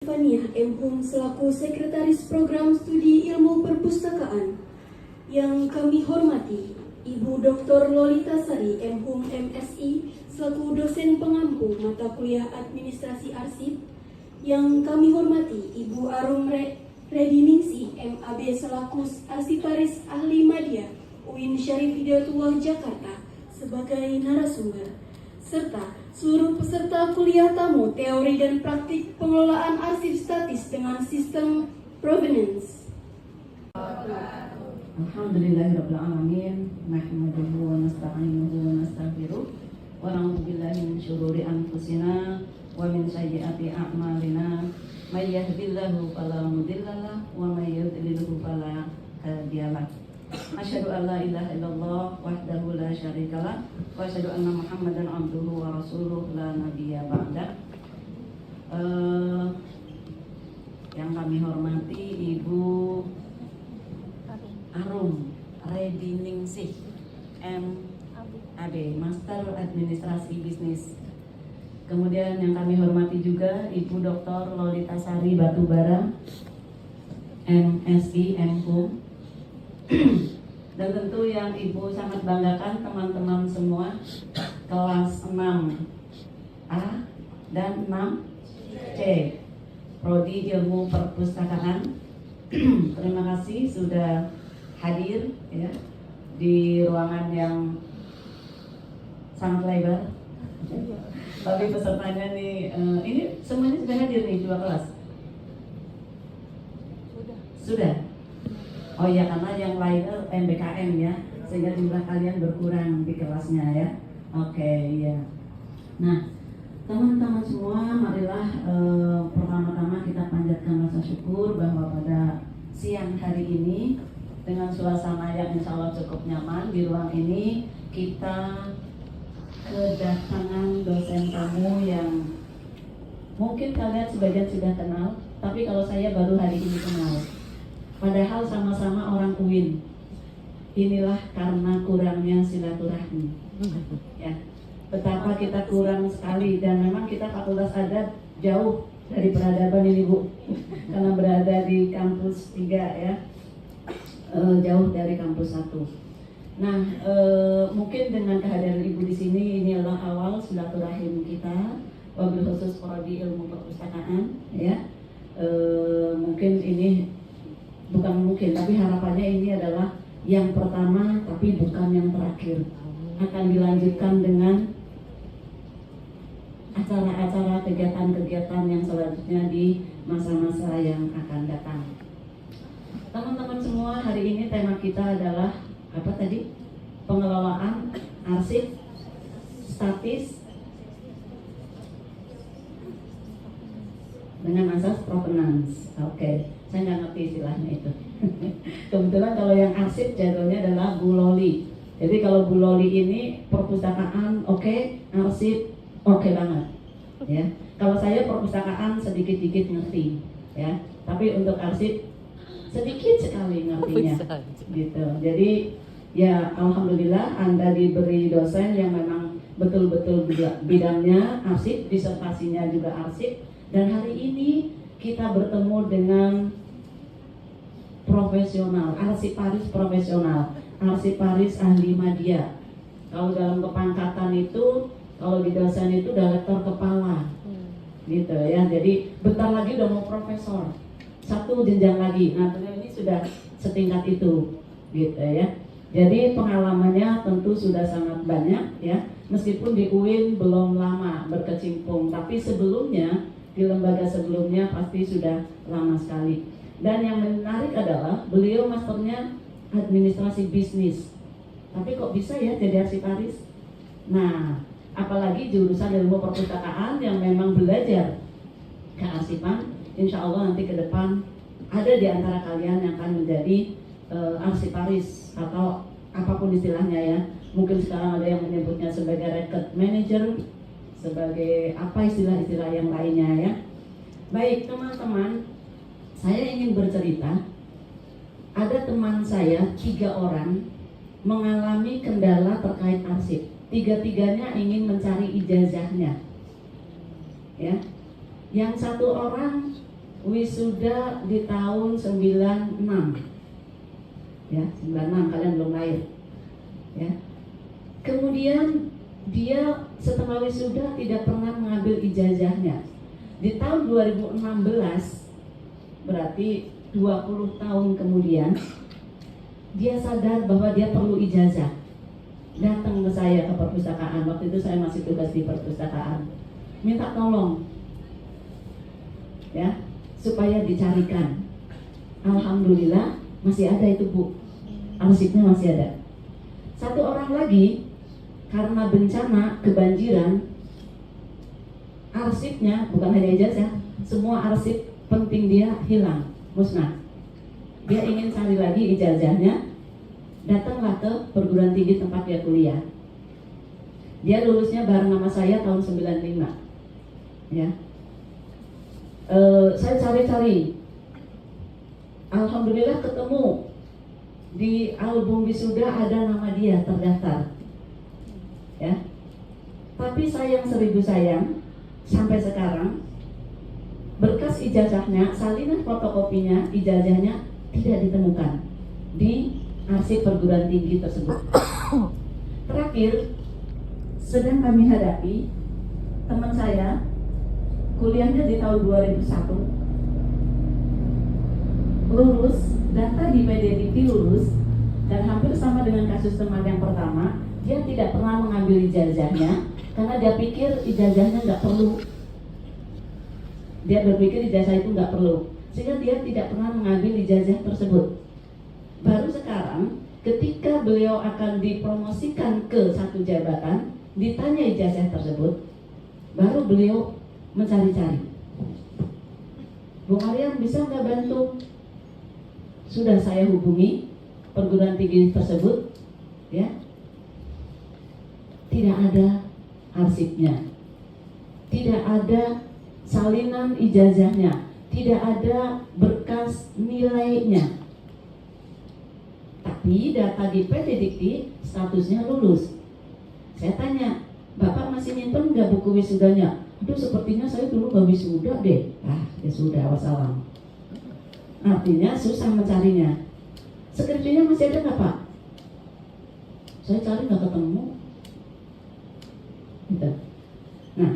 Stefania M. Hum selaku Sekretaris Program Studi Ilmu Perpustakaan. Yang kami hormati Ibu Dr. Lolita Sari M. Hum MSI selaku dosen pengampu mata kuliah Administrasi Arsip. Yang kami hormati Ibu Arum Rediningsi MAB selaku Arsiparis Ahli Madya UIN Syarif Hidayatullah Jakarta sebagai narasumber, serta seluruh peserta kuliah tamu teori dan praktik pengelolaan arsip statis dengan sistem provenance. Alhamdulillahirrabbilalamin, nahmaduhu wa nasta'inuhu wa nastaghfiruh wa na'udzu billahi min syururi anfusina wa min sayyiati a'malina, may yahdihillahu fala mudhillalah wa may yudlilhu fala hadiyalah. Asyhadu an la ilaha illallah wahdahu la syarikalah wa asyhadu anna Muhammadan abduhu wa rasuluh la nabiyya ba'da. Yang kami hormati Ibu Arum Rediningsih MAB Master Administrasi Bisnis. Kemudian yang kami hormati juga Ibu Dr. Lolita Sari Batubara MSI MHum. Dan tentu yang Ibu sangat banggakan teman-teman semua kelas 6A dan 6C Prodi Ilmu Perpustakaan. Terima kasih sudah hadir ya di ruangan yang sangat lebar. Tapi pesertanya nih ini semuanya sudah hadir nih 2 kelas. Sudah. Oh ya, karena yang lainnya MBKM ya, sehingga jumlah kalian berkurang di kelasnya ya. Oke, ya. Nah, teman-teman semua, marilah pertama-tama kita panjatkan rasa syukur bahwa pada siang hari ini dengan suasana yang insya Allah cukup nyaman di ruang ini, kita kedatangan dosen tamu yang mungkin kalian sebagian sudah kenal, tapi kalau saya baru hari ini kenal. Padahal sama-sama orang UIN. Inilah karena kurangnya silaturahmi. Ya, betapa kita kurang sekali, dan memang kita Fakultas Adat jauh dari peradaban ini Bu, karena berada di kampus 3 ya, jauh dari kampus 1. Nah, mungkin dengan kehadiran Ibu di sini ini adalah awal silaturahim kita, wabil khusus Prodi Ilmu Perpustakaan ya. Mungkin ini bukan mungkin, tapi harapannya ini adalah yang pertama, tapi bukan yang terakhir. Akan dilanjutkan dengan acara-acara, kegiatan-kegiatan yang selanjutnya di masa-masa yang akan datang. Teman-teman semua, hari ini tema kita adalah apa tadi? Pengelolaan arsip statis dengan asas provenance. Oke. Saya nggak ngerti istilahnya itu. Kebetulan kalau yang arsip jadwalnya adalah Bu Loli. Jadi kalau Bu Loli ini perpustakaan oke, arsip oke banget. Ya. Kalau saya perpustakaan sedikit-sedikit ngerti, ya. Tapi untuk arsip sedikit sekali ngertinya. Gitu. Jadi ya alhamdulillah Anda diberi dosen yang memang betul-betul bidangnya arsip, disertasinya juga arsip, dan hari ini kita bertemu dengan profesional, arsiparis profesional, arsiparis ahli madya. Kalau dalam kepangkatan itu, kalau di dosen itu direktur kepala, gitu ya. Jadi bentar lagi udah mau profesor, 1 jenjang lagi. Nah, ini sudah setingkat itu, gitu ya. Jadi pengalamannya tentu sudah sangat banyak ya. Meskipun di UIN belum lama berkecimpung, tapi sebelumnya di lembaga sebelumnya pasti sudah lama sekali. Dan yang menarik adalah beliau masternya administrasi bisnis. Tapi kok bisa ya jadi arsiparis? Nah, apalagi jurusan ilmu perpustakaan yang memang belajar kearsipan. Insya Allah nanti ke depan ada di antara kalian yang akan menjadi arsiparis atau apapun istilahnya ya. Mungkin sekarang ada yang menyebutnya sebagai record manager, sebagai apa istilah-istilah yang lainnya ya. Baik teman-teman, saya ingin bercerita. Ada teman saya 3 orang mengalami kendala terkait arsip. 3-tiganya ingin mencari ijazahnya. Ya. Yang 1 orang wisuda di tahun 96. Ya, 96 kalian belum lahir. Ya. Kemudian dia setelah wisuda tidak pernah mengambil ijazahnya. Di tahun 2016, berarti 20 tahun kemudian, dia sadar bahwa dia perlu ijazah. Datang ke saya ke perpustakaan, waktu itu saya masih tugas di perpustakaan. Minta tolong, ya, supaya dicarikan. Alhamdulillah masih ada itu Bu, arsipnya masih ada. Satu orang lagi karena bencana kebanjiran, arsipnya bukan hanya ijazah, semua arsip penting dia hilang, musnah. Dia ingin cari lagi ijazahnya, datanglah ke perguruan tinggi tempat dia kuliah. Dia lulusnya bareng sama saya tahun 95. Ya. Saya cari-cari, alhamdulillah ketemu di album wisuda ada nama dia terdaftar. Ya. Tapi sayang seribu sayang, sampai sekarang berkas ijazahnya, salinan fotokopinya, ijazahnya tidak ditemukan di arsip perguruan tinggi tersebut. Terakhir, sedang kami hadapi teman saya, kuliahnya di tahun 2001, lulus, data di PDDikti lulus, dan hampir sama dengan kasus teman yang pertama, dia tidak pernah mengambil ijazahnya karena dia pikir ijazahnya nggak perlu. Dia berpikir ijazah itu nggak perlu, sehingga dia tidak pernah mengambil ijazah tersebut. Baru sekarang, ketika beliau akan dipromosikan ke satu jabatan, ditanya ijazah tersebut, baru beliau mencari-cari. Bu Mariam bisa nggak bantu? Sudah saya hubungi perguruan tinggi tersebut, ya, tidak ada arsipnya, tidak ada salinan ijazahnya, tidak ada berkas nilainya. Tapi data di PDDikti statusnya lulus. Saya tanya, Bapak masih nyimpen nggak buku wisudanya? Aduh, sepertinya saya dulu nggak wisuda deh. Ya sudah, wassalam. Artinya susah mencarinya. Skripsinya masih ada nggak Pak? Saya cari nggak ketemu. Gitu. Nah,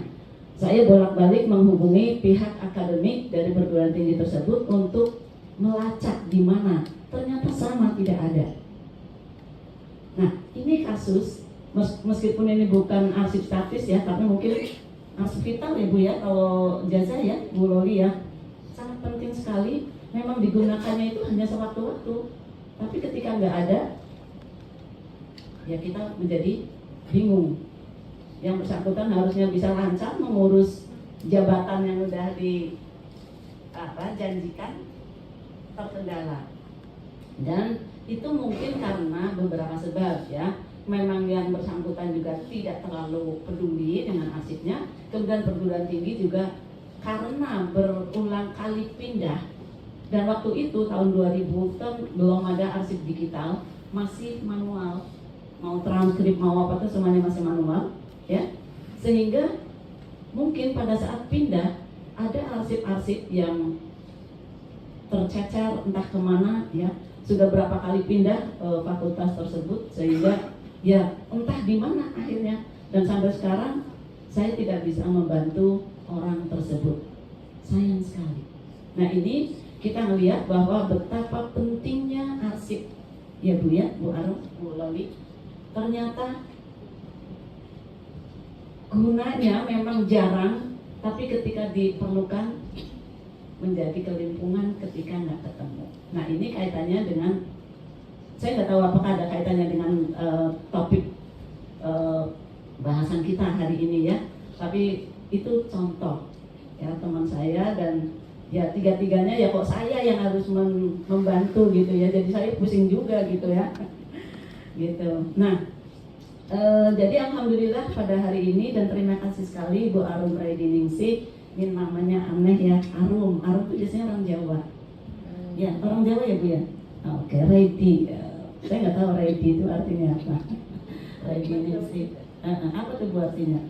saya bolak-balik menghubungi pihak akademik dari perguruan tinggi tersebut untuk melacak di mana. Ternyata sama, tidak ada. Nah, ini kasus, meskipun ini bukan arsip statis ya, tapi mungkin arsip vital ya Bu ya, kalau jasa ya, Bu Loli ya, sangat penting sekali. Memang digunakannya itu hanya sewaktu-waktu, tapi ketika nggak ada, ya kita menjadi bingung. Yang bersangkutan harusnya bisa lancar mengurus jabatan yang udah janjikan, terkendala. Dan itu mungkin karena beberapa sebab ya. Memang yang bersangkutan juga tidak terlalu peduli dengan arsipnya. Kemudian perguruan tinggi juga karena berulang kali pindah. Dan waktu itu tahun 2000 kan belum ada arsip digital, masih manual. Mau transkrip mau apa tuh semuanya masih manual, ya. Sehingga mungkin pada saat pindah ada arsip-arsip yang tercecer entah kemana ya. Sudah berapa kali pindah fakultas tersebut sehingga ya entah di mana akhirnya, dan sampai sekarang saya tidak bisa membantu orang tersebut. Sayang sekali. Nah, ini kita melihat bahwa betapa pentingnya arsip ya Bu ya, Bu Arum, Bu Loli. Ternyata gunanya memang jarang, tapi ketika diperlukan menjadi kelimpungan ketika nggak ketemu. Nah, ini kaitannya dengan, saya nggak tahu apakah ada kaitannya dengan topik bahasan kita hari ini ya, tapi itu contoh ya teman saya, dan ya tiga-tiganya ya kok saya yang harus membantu gitu ya, jadi saya pusing juga gitu ya. Gitu. Nah, jadi alhamdulillah pada hari ini, dan terima kasih sekali Bu Arum Raidiningsih. Ini namanya aneh ya, Arum. Arum itu biasanya orang Jawa. Ya, orang Jawa ya Bu ya. Oke, Raidi. Saya nggak tahu Raidi itu artinya apa. Raidiningsih. Apa tuh Bu artinya?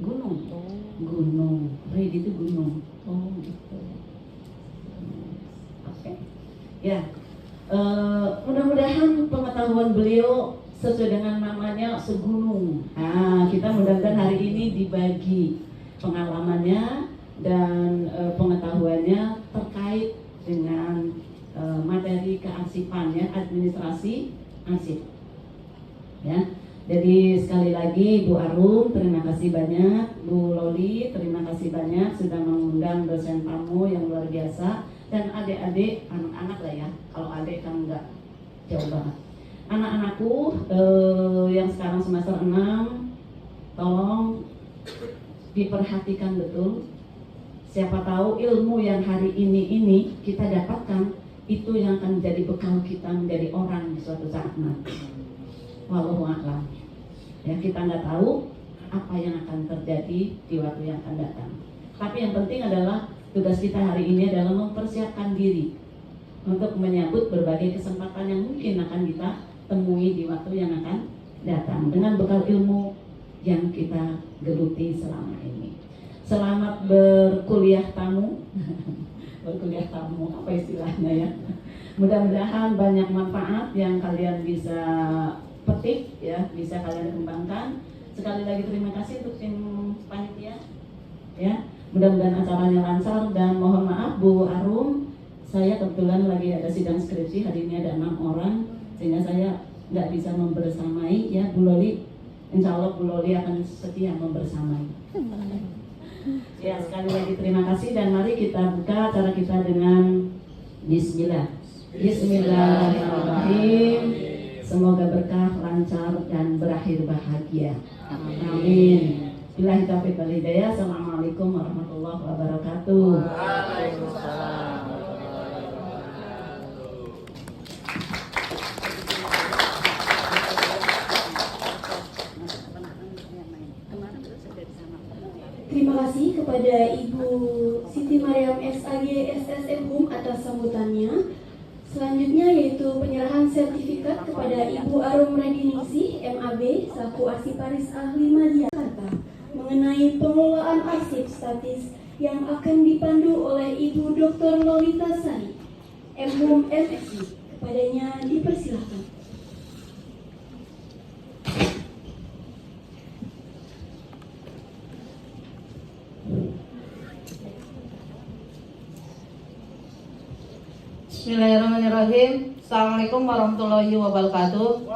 Gunung. Gunung. Raidi itu gunung. Oh gitu. Oke. Ya. Mudah-mudahan pengetahuan beliau sesuai dengan namanya segunung. Nah, kita mudah-mudahan hari ini dibagi pengalamannya dan pengetahuannya terkait dengan materi kearsipannya, administrasi arsip. Ya. Jadi sekali lagi Bu Arum, terima kasih banyak. Bu Loli, terima kasih banyak sudah mengundang dosen tamu yang luar biasa. Dan adik-adik, anak-anak lah ya, kalau adik kan enggak jauh banget. Anak-anakku yang sekarang semester 6, tolong diperhatikan betul. Siapa tahu ilmu yang hari ini kita dapatkan, itu yang akan menjadi bekal kita menjadi orang di suatu saat nanti. Wallahu a'lam. Ya, kita nggak tahu apa yang akan terjadi di waktu yang akan datang. Tapi yang penting adalah tugas kita hari ini adalah mempersiapkan diri untuk menyambut berbagai kesempatan yang mungkin akan kita temui di waktu yang akan datang dengan bekal ilmu yang kita geluti selama ini. Selamat berkuliah tamu. Berkuliah tamu, apa istilahnya ya? Mudah-mudahan banyak manfaat yang kalian bisa petik ya, bisa kalian kembangkan. Sekali lagi terima kasih untuk tim panitia ya. Mudah-mudahan acaranya lancar dan mohon maaf Bu Arum, saya kebetulan lagi ada sidang skripsi, hari ini ada 6 orang sehingga saya nggak bisa membersamai ya. Bu Loli, insya Allah Bu Loli akan setia membersamai. Ya, sekali lagi terima kasih dan mari kita buka acara kita dengan Bismillah. Bismillahirrahmanirrahim. Semoga berkah, lancar, dan berakhir bahagia. Amin. Billahi taufiq wal hidayah. Assalamualaikum warahmatullahi wabarakatuh. Waalaikumsalam. Terima kasih kepada Ibu Siti Mariam SAG SSM atas sambutannya. Selanjutnya yaitu penyerahan sertifikat kepada Ibu Arum Radiningsih MAB selaku Arsiparis Ahli Madya Jakarta mengenai pengelolaan arsip statis yang akan dipandu oleh Ibu Dr. Lolita Sari MHum MSI. Kepadanya dipersilahkan. Bismillahirrahmanirrahim. Assalamualaikum warahmatullahi wabarakatuh.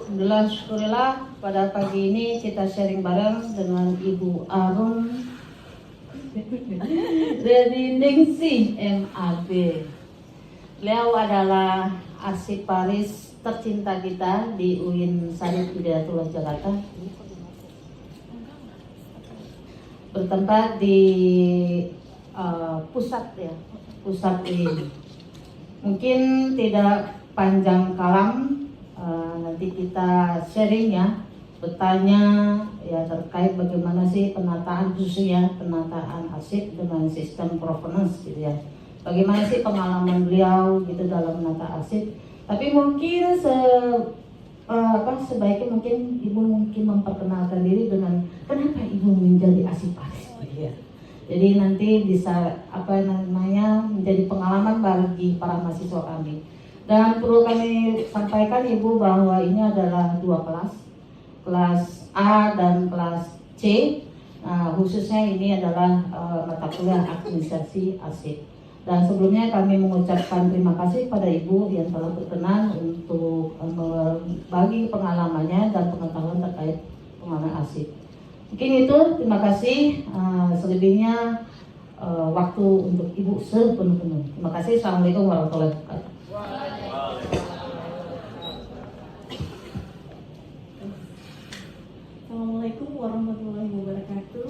Alhamdulillah, syukurillah pada pagi ini kita sharing bareng dengan Ibu Arum Radiningsih MAB. Beliau adalah arsiparis tercinta kita di UIN Syarif Hidayatullah Jakarta, bertempat di pusat UIN. Mungkin tidak panjang kalam, nanti kita sharing ya, bertanya ya terkait bagaimana sih penataan, khususnya penataan arsip dengan sistem provenance gitu ya. Bagaimana sih pengalaman beliau gitu dalam menata arsip. Tapi mungkin sebaiknya mungkin Ibu memperkenalkan diri dengan kenapa Ibu menjadi arsiparis gitu ya. Jadi nanti bisa menjadi pengalaman bagi para mahasiswa kami. Dan perlu kami sampaikan Ibu bahwa ini adalah 2 kelas A dan kelas C. Nah, khususnya ini adalah mata kuliah administrasi arsip. Dan sebelumnya kami mengucapkan terima kasih pada Ibu yang telah berkenan untuk berbagi pengalamannya dan pengetahuan terkait pengalaman arsip. Mungkin itu, terima kasih. Selebihnya waktu untuk Ibu sepenuh-penuh. Terima kasih. Assalamualaikum warahmatullahi wabarakatuh. Assalamualaikum warahmatullahi wabarakatuh.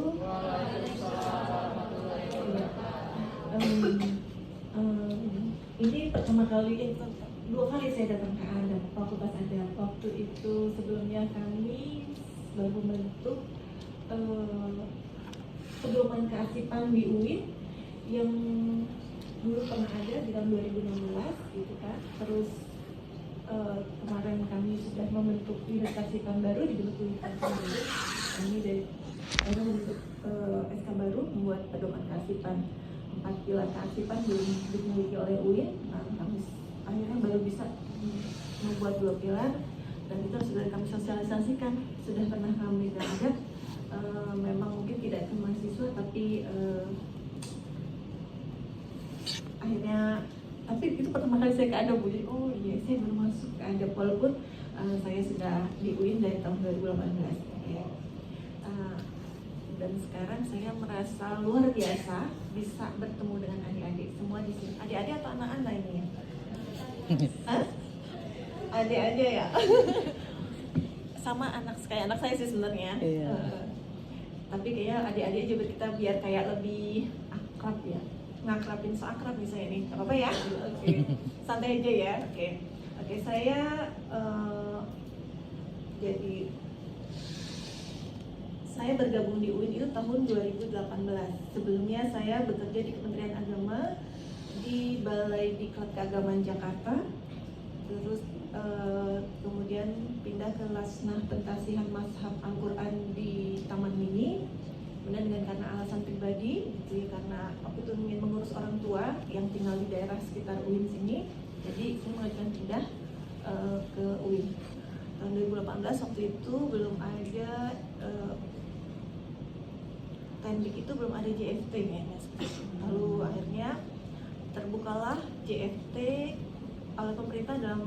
Ini pertama kali, 2 kali saya datang ke Anda, Fakultas Adab. Waktu itu sebelumnya kami baru membentuk pedoman kearsipan di UIN yang dulu pernah ada di tahun 2016 gitu kan. Terus kemarin kami sudah membentuk unit kearsipan baru, dibentuk unit kearsipan baru. Kami dari akhirnya bentuk SK baru membuat pedoman kearsipan. 4 pilar kearsipan belum dimiliki oleh UIN. Nah, kami akhirnya baru bisa membuat 2 pilar, dan itu sudah kami sosialisasikan, sudah pernah kami garap. Memang mungkin tidak ke mahasiswa, tapi akhirnya, tapi itu pertama kali saya ke ADAP, jadi oh iya saya baru masuk ke ADAP, walaupun saya sudah di UIN dari tahun 2018 ya. Dan sekarang saya merasa luar biasa bisa bertemu dengan adik-adik semua di sini. Adik-adik atau anak-anak ini ya? Hah? Adik aja ya. Sama kayak anak saya sih sebenarnya. Tapi kayak adik-adik aja kita biar kayak lebih akrab ya. Ngakrabin seakrab misalnya nih, nggak apa-apa ya? Oke. Santai aja ya. Oke, saya jadi saya bergabung di UIN itu tahun 2018. Sebelumnya saya bekerja di Kementerian Agama di Balai Diklat Keagamaan Jakarta. Terus kemudian pindah ke Lasnah Pentasihan Mazhab Al-Quran di Taman Mini. Kemudian dengan karena alasan pribadi, gitu ya, karena aku tuh ingin mengurus orang tua yang tinggal di daerah sekitar UIN sini, jadi saya mengajukan pindah ke UIN. Tahun 2018 waktu itu belum ada Tendik itu belum ada JFT ya. Lalu akhirnya terbukalah JFT oleh pemerintah dalam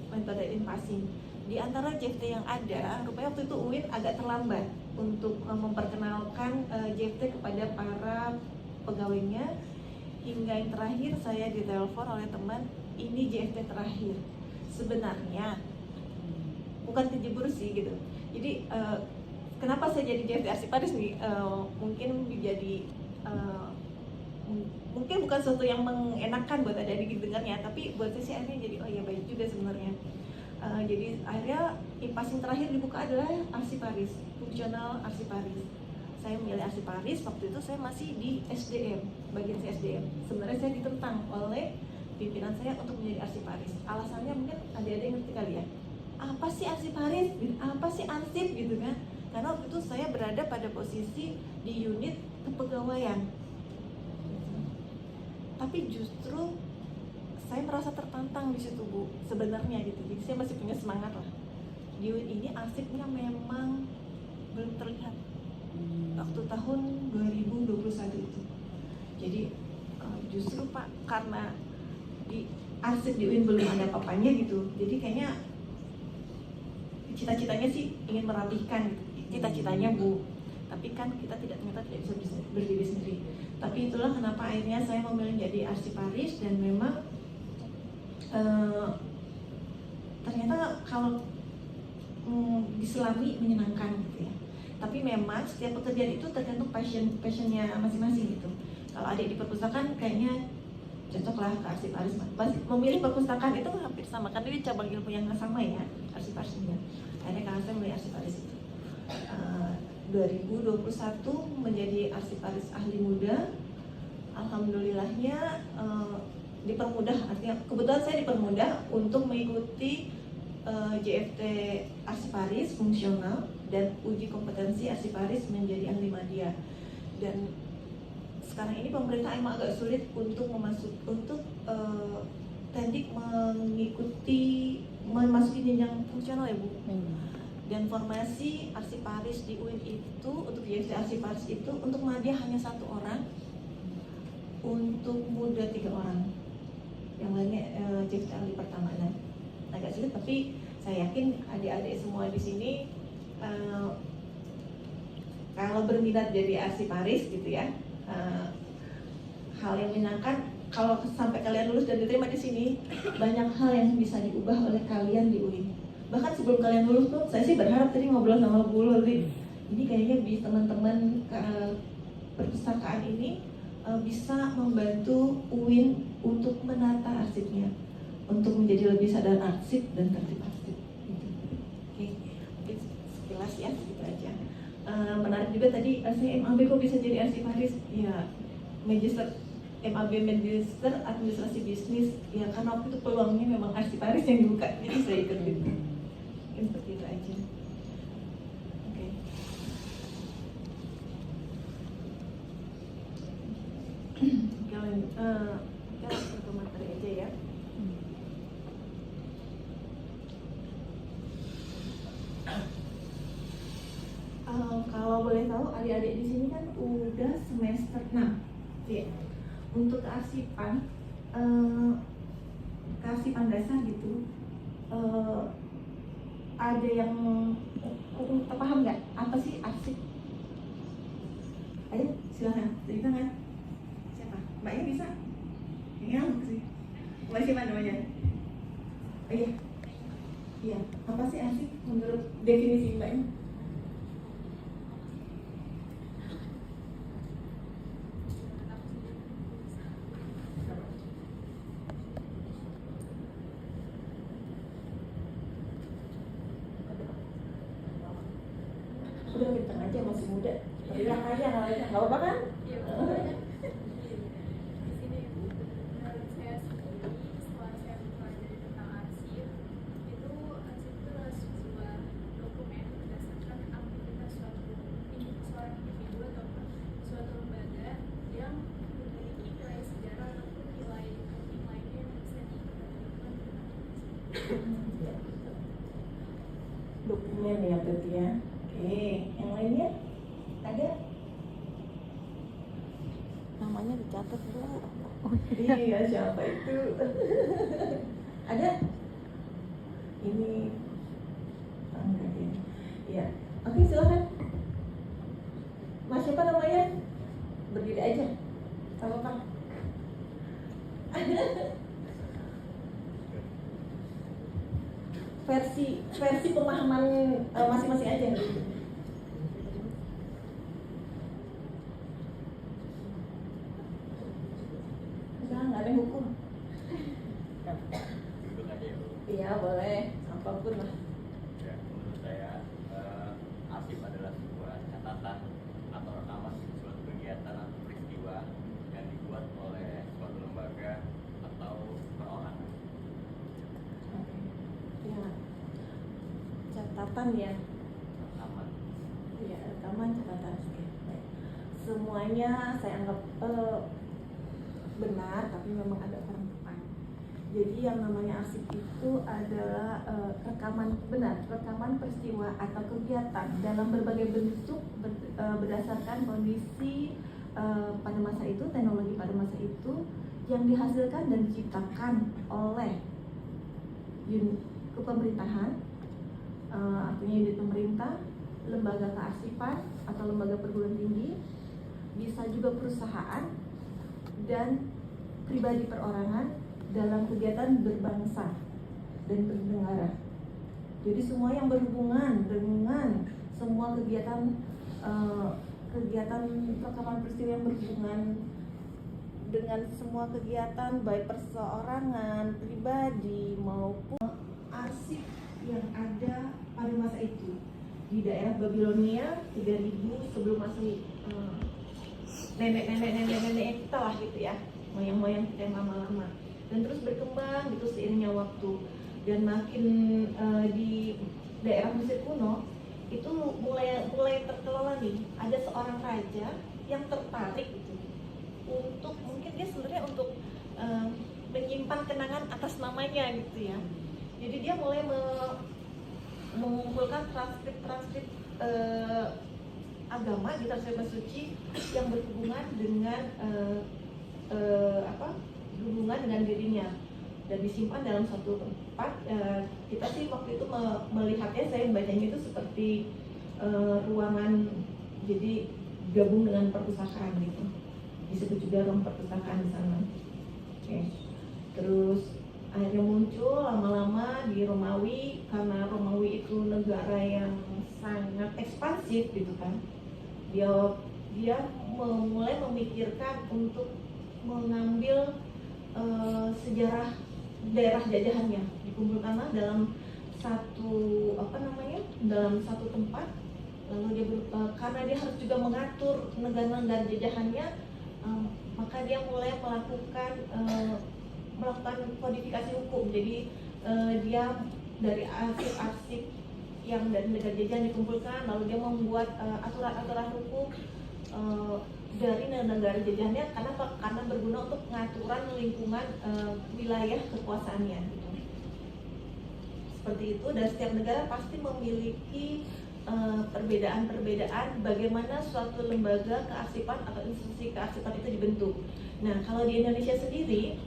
metode invasi. Di antara JFT yang ada, rupanya waktu itu UIN agak terlambat untuk memperkenalkan JFT kepada para pegawainya. Hingga yang terakhir saya ditelepon oleh teman, ini JFT terakhir. Sebenarnya bukan kejebur sih gitu. Jadi kenapa saya jadi JFT Arsiparis nih? Mungkin menjadi mungkin bukan sesuatu yang mengenakan buat adik-adik dengarnya, tapi buat saya sih akhirnya jadi oh ya baik juga sebenarnya. Jadi akhirnya passing terakhir dibuka adalah Arsiparis, fungsional Arsiparis. Saya memilih Arsiparis, waktu itu saya masih di SDM, bagian SDM. Sebenarnya saya ditentang oleh pimpinan saya untuk menjadi Arsiparis. Alasannya mungkin adik-adik ngerti kali ya. Apa sih Arsiparis? Apa sih Arsip gitu kan? Karena waktu itu saya berada pada posisi di unit kepegawaian. Tapi justru saya merasa tertantang di situ Bu, sebenarnya gitu. Jadi saya masih punya semangat lah. Di UIN ini arsipnya memang belum terlihat waktu tahun 2021 itu. Jadi justru Pak, karena di arsip di UIN belum ada papanya gitu. Jadi kayaknya cita-citanya sih ingin merapihkan gitu. Cita-citanya Bu. Tapi kan kita ternyata tidak bisa berdiri sendiri. Tapi itulah kenapa akhirnya saya memilih jadi Arsiparis, dan memang ternyata kalau diselami menyenangkan gitu ya. Tapi memang setiap pekerjaan itu tergantung passionnya masing-masing gitu. Kalau adik di perpustakaan kayaknya cocok lah ke Arsiparis. Memilih perpustakaan itu hampir sama, karena dia cabang ilmu yang sama ya, Arsiparisnya. Akhirnya karena saya memilih Arsiparis itu. 2021 menjadi Arsiparis ahli muda. Alhamdulillahnya dipermudah, artinya kebetulan saya dipermudah untuk mengikuti JFT Arsiparis fungsional dan uji kompetensi Arsiparis menjadi ahli media. Dan sekarang ini pemerintah emang agak sulit untuk Tendik memasuki jenjang fungsional ya Bu. Dan formasi Arsiparis di UIN itu untuk JFT Arsiparis itu untuk media hanya 1 orang, untuk muda 3 orang, yang lainnya JFT ahli pertamanan. Agak sulit, tapi saya yakin adik-adik semua di sini kalau berminat jadi Arsiparis gitu ya, hal yang menyenangkan kalau sampai kalian lulus dan diterima di sini, banyak hal yang bisa diubah oleh kalian di UIN. Bahkan sebelum kalian lulus tuh, saya sih berharap tadi ngobrol sama Bu Loli, ini kayaknya teman-teman perpustakaan ini bisa membantu UIN untuk menata arsipnya, untuk menjadi lebih sadar arsip dan tertib arsip. Oke, mungkin sekilas ya, segitu aja. Menarik juga tadi, saya MAB kok bisa jadi Arsiparis? Ya, Magister MAB Magister Administrasi Bisnis, ya karena waktu itu peluangnya memang Arsiparis yang dibuka, jadi saya ikut gitu. Mungkin seperti itu aja. Oke. kita langsung ke materi aja ya. Kalau boleh tahu adik-adik di sini kan udah semester 6 ya. Untuk kearsipan dasar gitu, ada yang paham nggak apa sih arsip? Ayo silahkan cerita kan. Siapa? Mbaknya bisa? Yang sih. Mbak siapa namanya? Oh, iya. Iya. Apa sih arsip menurut definisi mbaknya? Udah kenceng aja, masih muda. Teriak aja nggak apa-apa kan? Di sini menurut saya sendiri setelah saya mempelajari tentang arsip, itu arsip itu adalah sebuah dokumen berdasarkan aktivitas seorang individu atau suatu lembaga yang memiliki nilai sejarah ataupun nilai penting lainnya yang bisa dikembangkan. Dokumen ya berarti ya. Oke, yang lainnya ada? Namanya dicatat dulu. Iya, siapa itu? Ada? Ini enggak ya. Iya. Oke, silakan. Mas siapa namanya? Berdiri aja. Sama Pak. versi pemahaman masing-masing aja. Nggak ada hukum. Duduk aja ya Bu. Iya boleh, apapun lah. Ya, menurut saya arsip adalah sebuah catatan atau rekaman suatu kegiatan atau peristiwa yang dibuat oleh suatu lembaga atau perorangan. Ya, catatan ya. Rekaman. Ya, rekaman catatan. Oke, baik. Semuanya saya anggap benar, tapi memang ada kurang tepat. Jadi yang namanya arsip itu adalah rekaman peristiwa atau kegiatan dalam berbagai bentuk berdasarkan kondisi pada masa itu, teknologi pada masa itu yang dihasilkan dan diciptakan oleh kepemerintahan, artinya unit pemerintah, lembaga kearsipan atau lembaga perguruan tinggi, bisa juga perusahaan dan pribadi perorangan dalam kegiatan berbangsa dan bernegara. Jadi semua yang berhubungan dengan semua kegiatan rekaman peristiwa yang berhubungan dengan semua kegiatan baik perseorangan, pribadi maupun arsip yang ada pada masa itu di daerah Babilonia 3000 sebelum Masehi. Nenek kita lah gitu ya, moyang-moyang kita yang lama-lama, dan terus berkembang gitu seiringnya waktu, dan makin di daerah Mesir kuno itu mulai terkelola nih. Ada seorang raja yang tertarik gitu untuk, mungkin dia sebenarnya untuk menyimpan kenangan atas namanya gitu ya. Jadi dia mulai mengumpulkan transkrip agama di transkrip suci yang berhubungan dengan hubungan dengan dirinya, dan disimpan dalam satu tempat. Kita sih waktu itu melihatnya, saya membacanya itu seperti ruangan, jadi gabung dengan perpustakaan gitu, disebut juga ruang perpustakaan di sana. Oke. Terus akhirnya muncul lama-lama di Romawi, karena Romawi itu negara yang sangat ekspansif gitu kan. Dia mulai memikirkan untuk mengambil sejarah daerah jajahannya, dikumpulkanlah dalam dalam satu tempat. Lalu dia karena dia harus juga mengatur negara-negara jajahannya, maka dia mulai melakukan kodifikasi hukum. Jadi dia dari arsip-arsip yang dari negara jajahan dikumpulkan, lalu dia membuat aturan-aturan hukum dari negara jajahannya. Kenapa? Karena berguna untuk pengaturan lingkungan wilayah kekuasaannya. Gitu. Seperti itu, dan setiap negara pasti memiliki perbedaan-perbedaan bagaimana suatu lembaga kearsipan atau institusi kearsipan itu dibentuk. Nah, kalau di Indonesia sendiri,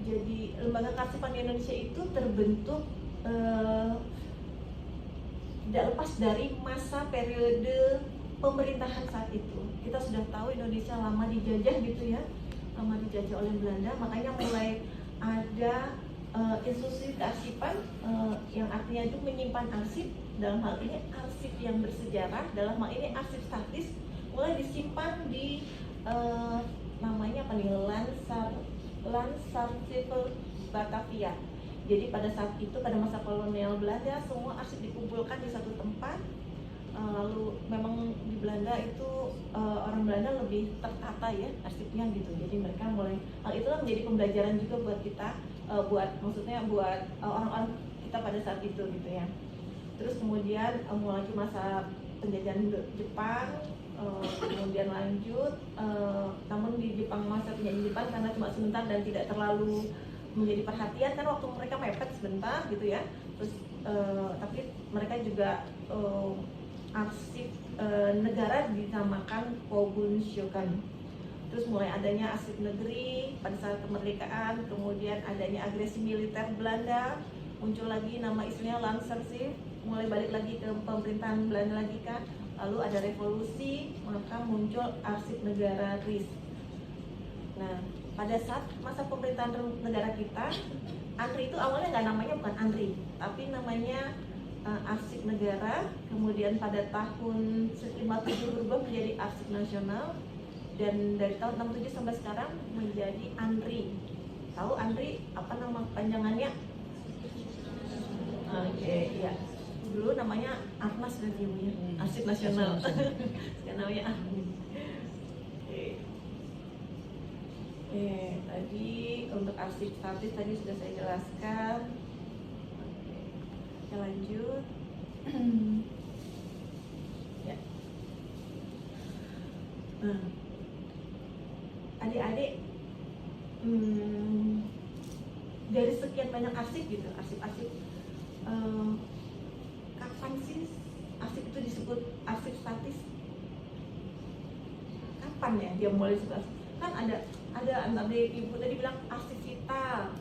jadi lembaga kearsipan di Indonesia itu terbentuk tidak lepas dari masa periode pemerintahan saat itu. Kita sudah tahu Indonesia lama dijajah gitu ya, lama dijajah oleh Belanda, makanya mulai ada institusi kearsipan yang artinya itu menyimpan arsip, dalam hal ini arsip yang bersejarah, dalam hal ini arsip statis, mulai disimpan di namanya apa nih, Landsarchive Batavia. Jadi pada saat itu, pada masa kolonial Belanda, semua arsip dikumpulkan di satu tempat. Lalu memang di Belanda itu orang Belanda lebih tertata ya arsipnya gitu. Jadi mereka mulai, hal itulah menjadi pembelajaran juga buat kita, buat orang-orang kita pada saat itu gitu ya. Terus kemudian mulai masa penjajahan Jepang, kemudian lanjut, namun di Jepang, masa penjajahan Jepang karena cuma sebentar dan tidak terlalu menjadi perhatian kan waktu mereka mepet sebentar gitu ya. Terus tapi mereka juga arsip negara dinamakan Kobunshokan. Terus mulai adanya arsip negeri pada saat kemerdekaan, kemudian adanya agresi militer Belanda, muncul lagi nama istilahnya Landsarchive, mulai balik lagi ke pemerintahan Belanda lagi kan. Lalu ada revolusi, maka muncul arsip negara RIS. Nah, pada saat masa pemerintahan negara kita, ANRI itu awalnya nggak, namanya bukan ANRI, tapi namanya arsip negara. Kemudian pada tahun 57 berubah menjadi arsip nasional, dan dari tahun 67 sampai sekarang menjadi ANRI. Tahu ANRI apa nama panjangannya? Oke, ya. Dulu namanya Armas berarti ya, Arsip Nasional. Sekarang namanya ANRI. Oke, tadi untuk arsip statis tadi sudah saya jelaskan. Oke, kita lanjut. Ya. Nah, adik-adik, dari sekian banyak arsip gitu, arsip-arsip, kapan sih arsip itu disebut arsip statis? Kapan ya dia mulai disebut arsip? Kan ada ibu tadi bilang arsip vital,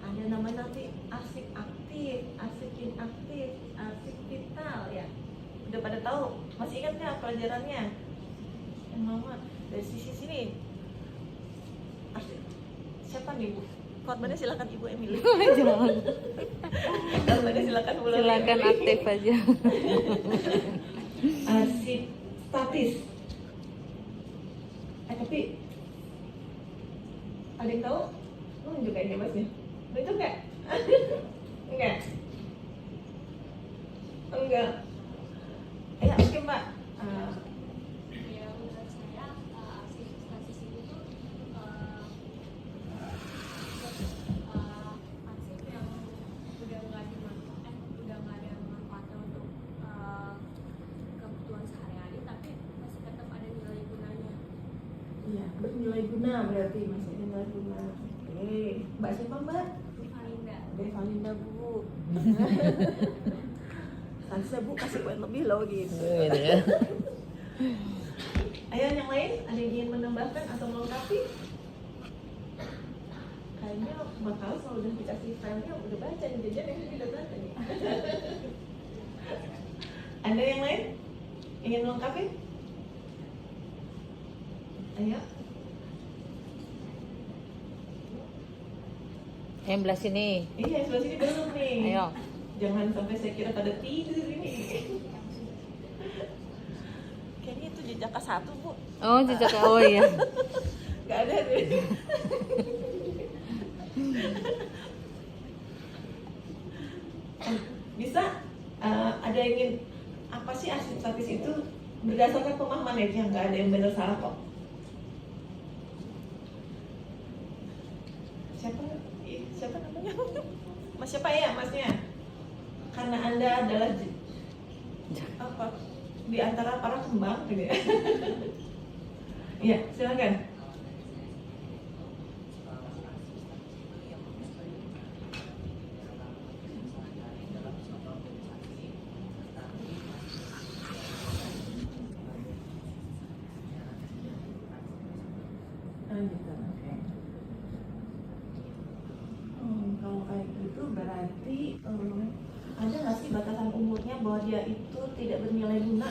ada namanya nanti arsip aktif, arsip inaktif, arsip vital ya. Udah pada tahu? Masih ingat nggak pelajarannya? Yang mama dari sisi sini. Arsip siapa nih Bu? Korbannya silakan Ibu Emily. Jangan. Korbannya silakan Bu Loli. Silakan aktif aja. Arsip statis. Tapi ada yang tahu? Juga ini Mas ya. Itu enggak? Enggak. Enggak. Ya, oke Mbak. Ya menurut saya arsip statis itu tuh arsip yang udah nggak ada manfaatnya untuk kebutuhan sehari-hari, tapi masih tetap ada nilai gunanya. Iya, bernilai guna berarti masih ada nilai guna. Oke, Mbak siapa Mbak? Valinda. Devalinda Bu. Nanti Bu kasih poin lebih loh gitu. Ayo yang lain, ada yang ingin menambahkan atau melengkapi? Kayaknya bakal kalau udah dikasih filenya udah baca nih, jajan yang udah baca nih. Ada yang lain ingin melengkapi? Ayo. Yang belah sini. Iya, sebelah sini belum nih. Ayo. Jangan sampai saya kira pada tidur ini. Kayaknya itu jejak K1 Bu. Oh, jejak. Oh iya. Gak ada deh. Bisa ada yang ingin apa sih arsip statis itu berdasarkan pemahaman ya, nggak ada yang benar salah kok. Siapa namanya? Mas siapa ya Masnya? Karena Anda adalah apa? di antara para kembang gitu ya. Ya, silakan. Gitu, oke. Kalau kayak gitu berarti ada nggak sih batasan umurnya bahwa dia itu tidak bernilai guna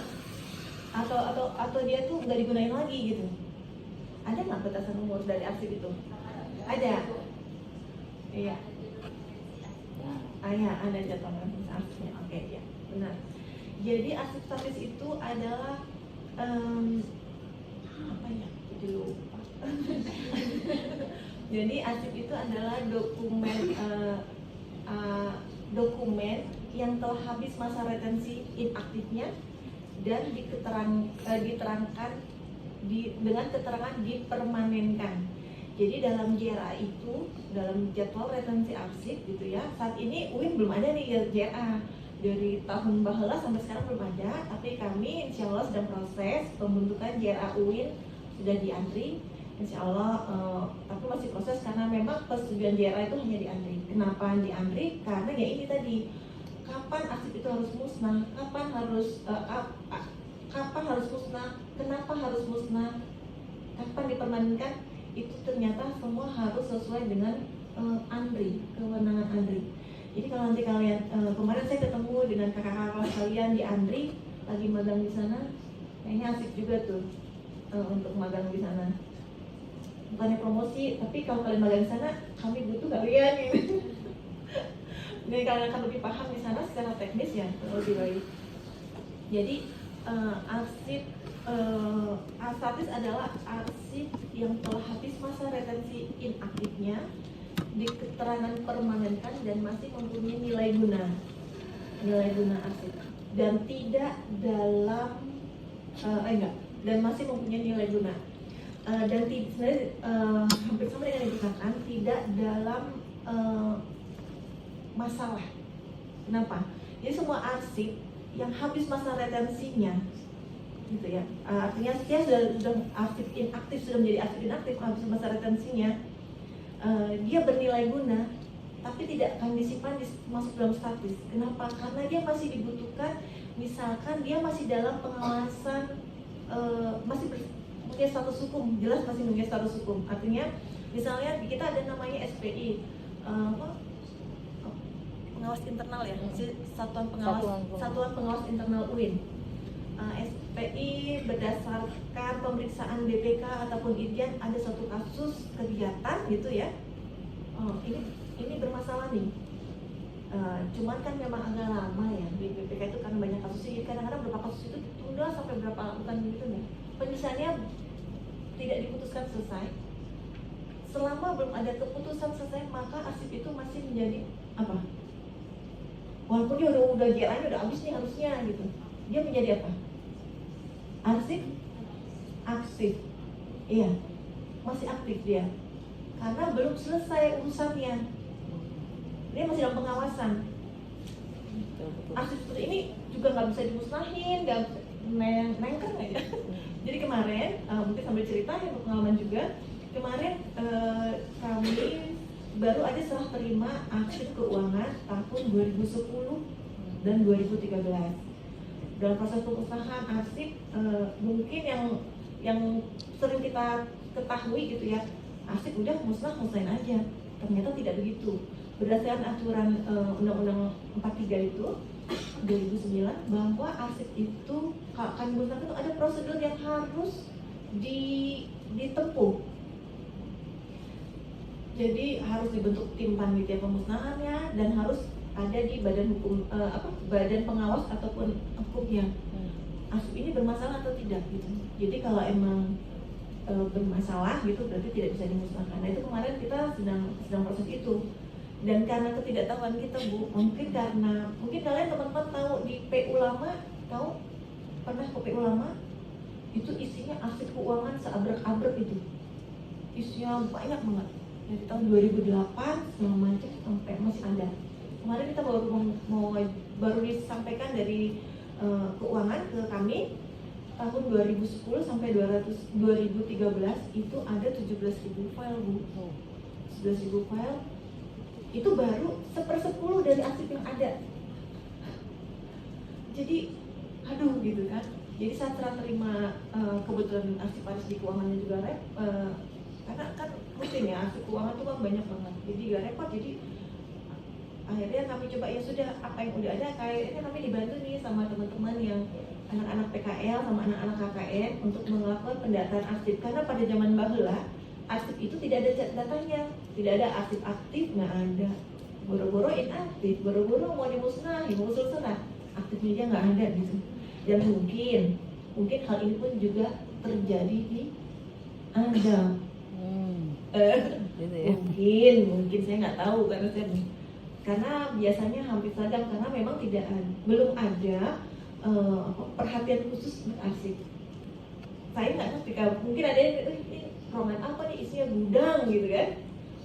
atau dia tuh nggak digunain lagi gitu? Ada nggak batasan umur dari arsip itu? Ada. Iya. Ya, ada jadwal arsipnya. Oke, ya, benar. Jadi arsip statis itu adalah apa ya? Jadi lupa. Jadi arsip itu adalah dokumen yang telah habis masa retensi inaktifnya dan diterangkan dengan keterangan dipermanenkan. Jadi dalam JRA itu, dalam jadwal retensi arsip gitu ya, saat ini UIN belum ada nih JRA. Dari tahun baheula sampai sekarang belum ada, tapi kami insya Allah sedang proses pembentukan JRA UIN, sudah diantri insya Allah, tapi masih proses karena memang persetujuan JRA itu hanya diantri. Kenapa diantri? Karena ya ini tadi, kapan arsip itu harus musnah, kapan harus musnah, kenapa harus musnah, kapan dipermanenkan, itu ternyata semua harus sesuai dengan ANDRI, kewenangan ANDRI. Jadi kalau nanti kalian, kemarin saya ketemu dengan kakak-kakak kalian di ANDRI, lagi magang di sana, kayaknya asik juga tuh untuk magang di sana. Bukannya promosi, tapi kalau kalian magang di sana, kami butuh kalian gitu. Jadi kalian akan lebih paham di sana secara teknis ya, lebih baik. Jadi arsip statis adalah arsip yang telah habis masa retensi inaktifnya, diketerangan permanenkan dan masih mempunyai nilai guna arsip, dan tidak dalam dan masih mempunyai nilai guna. Dan sebenarnya hampir sama dengan yang dikatakan, tidak dalam masalah. Kenapa? Jadi semua arsip yang habis masa retensinya, gitu ya, artinya dia sudah arsip inaktif, sudah menjadi arsip inaktif, habis masa retensinya, dia bernilai guna, tapi tidak akan disimpan masuk dalam statis. Kenapa? Karena dia masih dibutuhkan, misalkan dia masih dalam pengawasan, masih punya status hukum, jelas masih punya status hukum. Artinya misalnya kita ada namanya SPI, pengawas internal ya, satuan pengawas internal UIN. SPI berdasarkan pemeriksaan BPK ataupun Irjen ada suatu kasus kegiatan gitu ya. Ini bermasalah nih. Cuman kan memang agak lama ya di BPK itu karena banyak kasusnya. Jadi kadang-kadang beberapa kasus itu ditunda sampai berapa bukan gitu ya. Penyelesaiannya tidak diputuskan selesai. Selama belum ada keputusan selesai, maka arsip itu masih menjadi apa? Walaupun dia udah JRA-nya udah habis nih harusnya gitu, dia menjadi apa? Arsip aktif, iya, masih aktif dia, karena belum selesai urusannya, dia masih dalam pengawasan. Arsip seperti ini juga nggak bisa dimusnahin, nggak nengker aja. Jadi kemarin, mungkin sambil cerita ya pengalaman juga, kemarin kami baru ada serah terima arsip keuangan tahun 2010 dan 2013. Dalam proses pemusnahan arsip, mungkin yang sering kita ketahui gitu ya, arsip udah musnahin aja. Ternyata tidak begitu. Berdasarkan aturan Undang-Undang 43 itu 2009, bahwa arsip itu akan musnah itu ada prosedur yang harus ditempuh. Jadi harus dibentuk tim panitia pemusnahannya dan harus ada di badan hukum badan pengawas ataupun hukumnya. Arsip ini bermasalah atau tidak gitu. Jadi kalau emang bermasalah gitu berarti tidak bisa dimusnahkan. Nah itu kemarin kita sedang proses itu. Dan karena ketidaktahuan kita Bu, mungkin kalian teman-teman tahu di PU Lama, tahu pernah ke PU Lama itu isinya arsip keuangan seabrek-abrek itu. Isinya banyak banget. Dari tahun 2008 segala macam sampai masih ada. Kemarin kita baru disampaikan dari keuangan ke kami tahun 2010 sampai 2013 itu ada 17.000 file Bu. 17.000 file itu baru 1/10 dari arsip yang ada. Jadi aduh gitu kan. Jadi saat serah terima kebetulan arsiparis di keuangannya juga karena kan rutin ya arsip keuangan itu kan banyak banget. Jadi gak repot. Jadi akhirnya kami coba ya sudah apa yang udah ada kayaknya kami dibantu nih sama teman-teman yang anak-anak PKL sama anak-anak KKN untuk melakukan pendataan arsip karena pada zaman bahula arsip itu tidak ada datanya, tidak ada arsip aktif, nggak ada, boro-boro inaktif, boro-boro mau dimusnahin, mau musnah, aktifnya aja nggak ada gitu. Dan mungkin hal ini pun juga terjadi di Anda. Gitu ya. Mungkin saya nggak tahu karena biasanya hampir sadar karena memang belum ada perhatian khusus berarsip. Saya nggak ngerti mungkin ada yang ini ruangan apa nih isinya gudang gitu kan,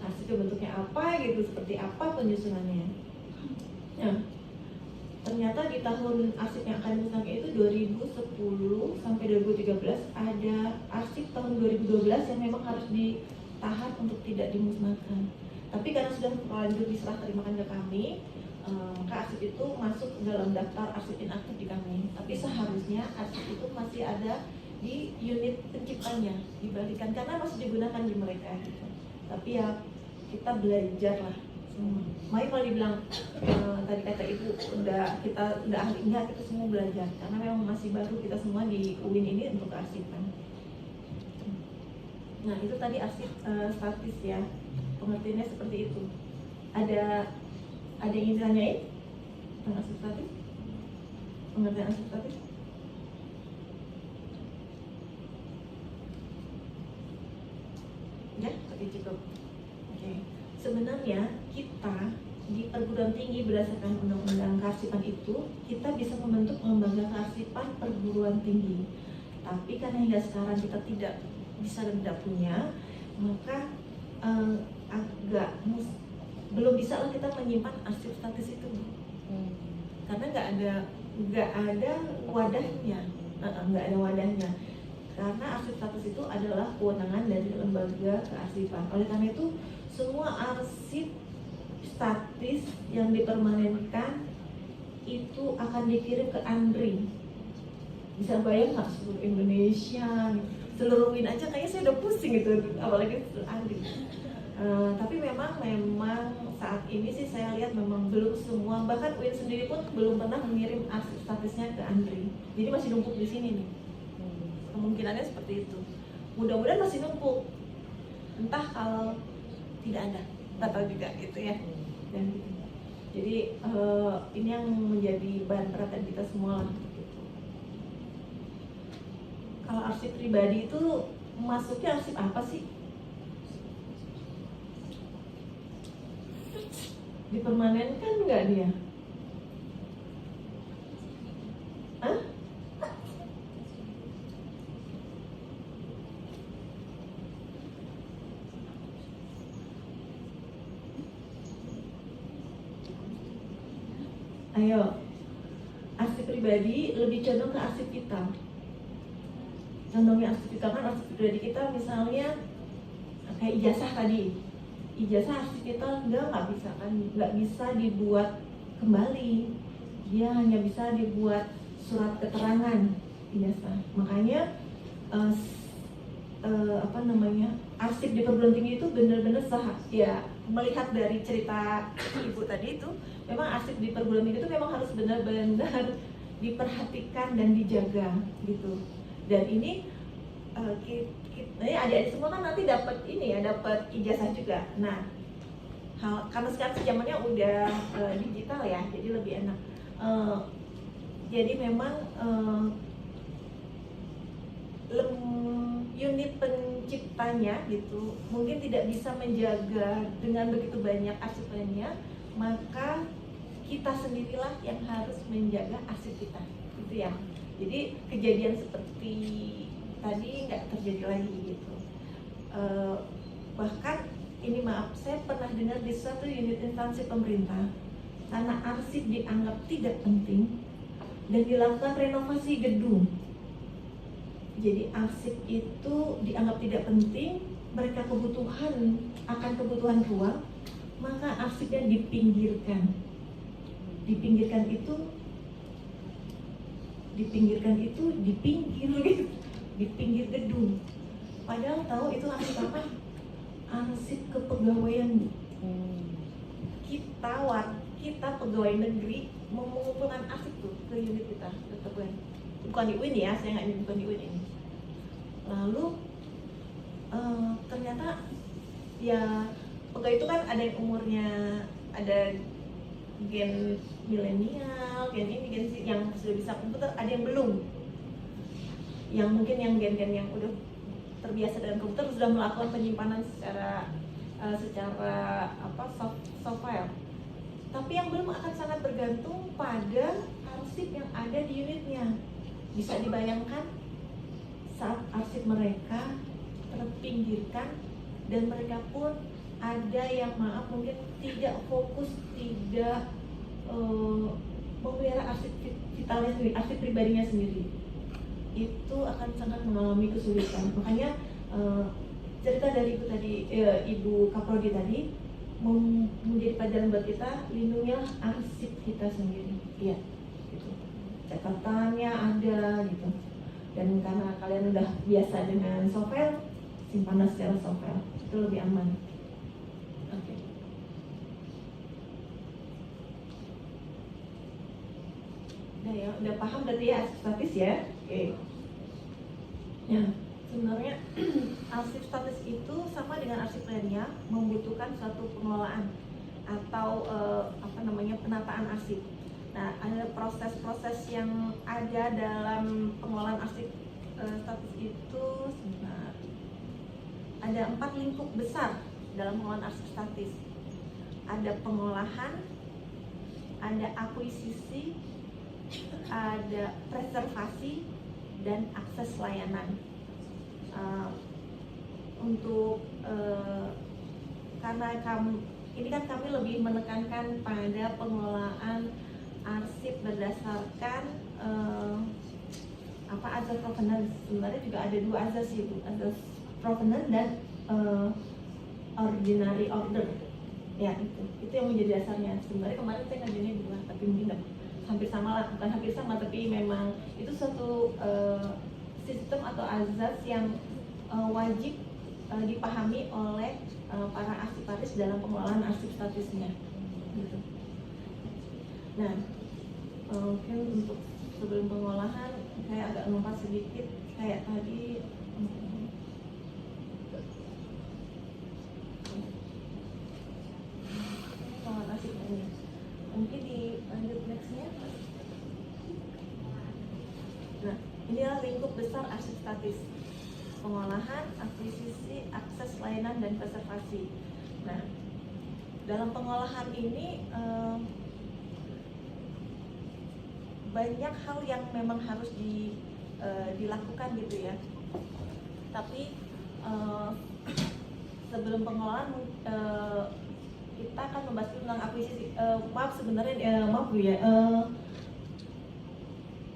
arsipnya bentuknya apa gitu, seperti apa penyusunannya. Nah, ternyata di tahun arsip yang akan dimusnahkan itu 2010 sampai 2013 ada arsip tahun 2012 yang memang harus ditahan untuk tidak dimusnahkan. Tapi karena sudah terlanjur diserah terimakan ke kami, maka arsip itu masuk dalam daftar arsip inaktif di kami. Tapi seharusnya arsip itu masih ada di unit penciptanya, dibalikan karena masih digunakan di mereka gitu. Tapi ya kita belajar lah semua. Makanya kalau dibilang tadi kata ibu kita udah ahli, enggak, kita semua belajar karena memang masih baru kita semua di UIN ini untuk kearsipan. Nah itu tadi arsip statis ya, pengertiannya seperti itu. Ada yang ingin ditanyain tentang arsip statis? Pengertian arsip statis? Ya, oke cukup. Oke. Sebenarnya kita di perguruan tinggi berdasarkan undang-undang kearsipan itu kita bisa membentuk lembaga kearsipan perguruan tinggi. Tapi karena hingga sekarang kita tidak bisa dan tidak punya, maka belum bisa lah kita menyimpan arsip statis itu, karena nggak ada wadahnya, nggak ada wadahnya. Karena arsip statis itu adalah kewenangan dari lembaga kearsipan. Oleh karena itu semua arsip statis yang dipermanenkan itu akan dikirim ke ANDRI. Bisa bayang nggak seluruh Indonesia, seluruh UIN aja kayaknya saya udah pusing gitu, apalagi ANDRI. Tapi memang saat ini sih saya lihat memang belum semua, bahkan UIN sendiri pun belum pernah mengirim arsip statisnya ke ANDRI. Jadi masih numpuk di sini nih. Kemungkinannya seperti itu. Mudah-mudahan masih numpuk. Entah kalau tidak ada, nggak tahu juga gitu ya. Dan gitu. Jadi ini yang menjadi bahan perhatian kita semua. Gitu. Kalau arsip pribadi itu masuknya arsip apa sih? Dipermanenkan nggak dia? Hah? Ayo, arsip pribadi lebih condong ke arsip kita. Condongnya arsip kita kan arsip pribadi kita misalnya kayak ijazah tadi. Ijazah arsip kita nggak bisa kan, nggak bisa dibuat kembali. Dia hanya bisa dibuat surat keterangan ijazah. Makanya arsip di perguruan tinggi itu benar-benar ya, melihat dari cerita ibu tadi itu, memang arsip di perguruan tinggi itu memang harus benar-benar diperhatikan dan dijaga gitu. Dan ini adik-adik semua kan nanti dapat dapat ijazah juga. Nah, karena sekarang zamannya udah digital ya, jadi lebih enak. Jadi memang unit penciptanya gitu mungkin tidak bisa menjaga dengan begitu banyak arsipannya, maka kita sendirilah yang harus menjaga arsip kita gitu ya. Jadi kejadian seperti tadi nggak terjadi lagi gitu. Bahkan ini saya pernah dengar di suatu unit instansi pemerintah, karena arsip dianggap tidak penting, dan dilakukan renovasi gedung. Jadi arsip itu dianggap tidak penting, mereka akan kebutuhan ruang, maka arsipnya dipinggirkan. Dipinggirkan itu di pinggir gedung. Padahal tahu itu arsip apa? Arsip kepegawaian. Kita pegawai negeri mengumpulkan arsip tuh ke unit kita, bukan di UIN ya, saya nggak bukan di UIN ini. Lalu ternyata ya pegawai itu kan ada yang umurnya ada gen milenial, gen ini, gen yang sudah bisa komputer, ada yang belum. Yang mungkin yang gen-gen yang udah terbiasa dengan komputer sudah melakukan penyimpanan secara soft file. Tapi yang belum akan sangat bergantung pada arsip yang ada di unitnya. Bisa dibayangkan saat arsip mereka terpinggirkan dan mereka pun ada yang mungkin tidak fokus, tidak memelihara arsip vitalnya sendiri, arsip pribadinya sendiri, itu akan sangat mengalami kesulitan. Makanya cerita dari Ibu Kaprodi tadi menjadi pelajaran buat kita, lindungilah arsip kita sendiri, ya, gitu. Catatannya ada gitu. Dan karena kalian udah biasa dengan software, simpanlah secara software, itu lebih aman. Oke. Nah ya, udah paham berarti ya arsip statis ya. Oke. Ya, sebenarnya arsip statis itu sama dengan arsip lainnya, membutuhkan suatu pengelolaan atau penataan arsip. Nah, ada proses-proses yang ada dalam pengelolaan arsip statis itu sebenarnya ada 4 lingkup besar dalam pengelolaan arsip statis. Ada pengolahan, ada akuisisi, ada preservasi, dan akses layanan. Karena ini kan kami lebih menekankan pada pengelolaan arsip berdasarkan azas provenance. Sebenarnya juga ada 2 azas itu, azas provenance dan ordinary order. Ya, itu yang menjadi dasarnya. Sebenarnya kemarin saya ngajuinnya 2, tapi mungkin hampir sama lah, bukan hampir sama, tapi memang itu suatu sistem atau azas yang wajib dipahami oleh para arsiparis dalam pengelolaan arsip statisnya, gitu. Nah, mungkin untuk sebelum pengolahan saya agak lompat sedikit kayak tadi. Pengolahan arsip ini mungkin dilanjut nextnya. Nah, inilah lingkup besar arsip statis: pengolahan, akuisisi, akses layanan, dan preservasi. Nah, dalam pengolahan ini banyak hal yang memang harus dilakukan gitu ya. Tapi sebelum pengolahan kita akan membahas tentang akuisisi. Maaf Bu ya.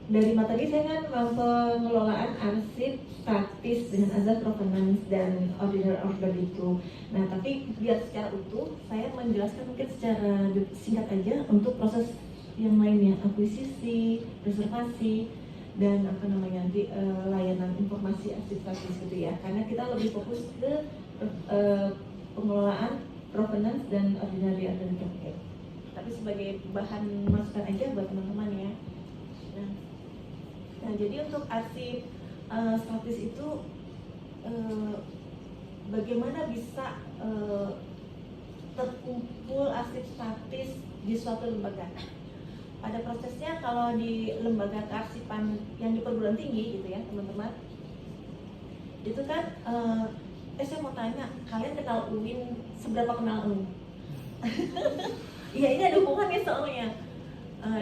Dari materi saya kan pengelolaan arsip statis dengan azas provenance dan ordinary order itu. Nah, tapi biar secara utuh saya menjelaskan mungkin secara singkat aja untuk proses yang lainnya, akuisisi, preservasi, dan layanan informasi arsip statis gitu ya. Karena kita lebih fokus ke pengelolaan provenance dan ordinary order itu. Tapi sebagai bahan masukan aja buat teman-teman ya. Nah, jadi untuk arsip statis itu bagaimana bisa terkumpul arsip statis di suatu lembaga. Pada prosesnya kalau di lembaga kearsipan yang di perguruan tinggi gitu ya teman-teman, itu kan saya mau tanya, kalian kenal UIN, seberapa kenal UIN? Iya, ini ada hubungannya soalnya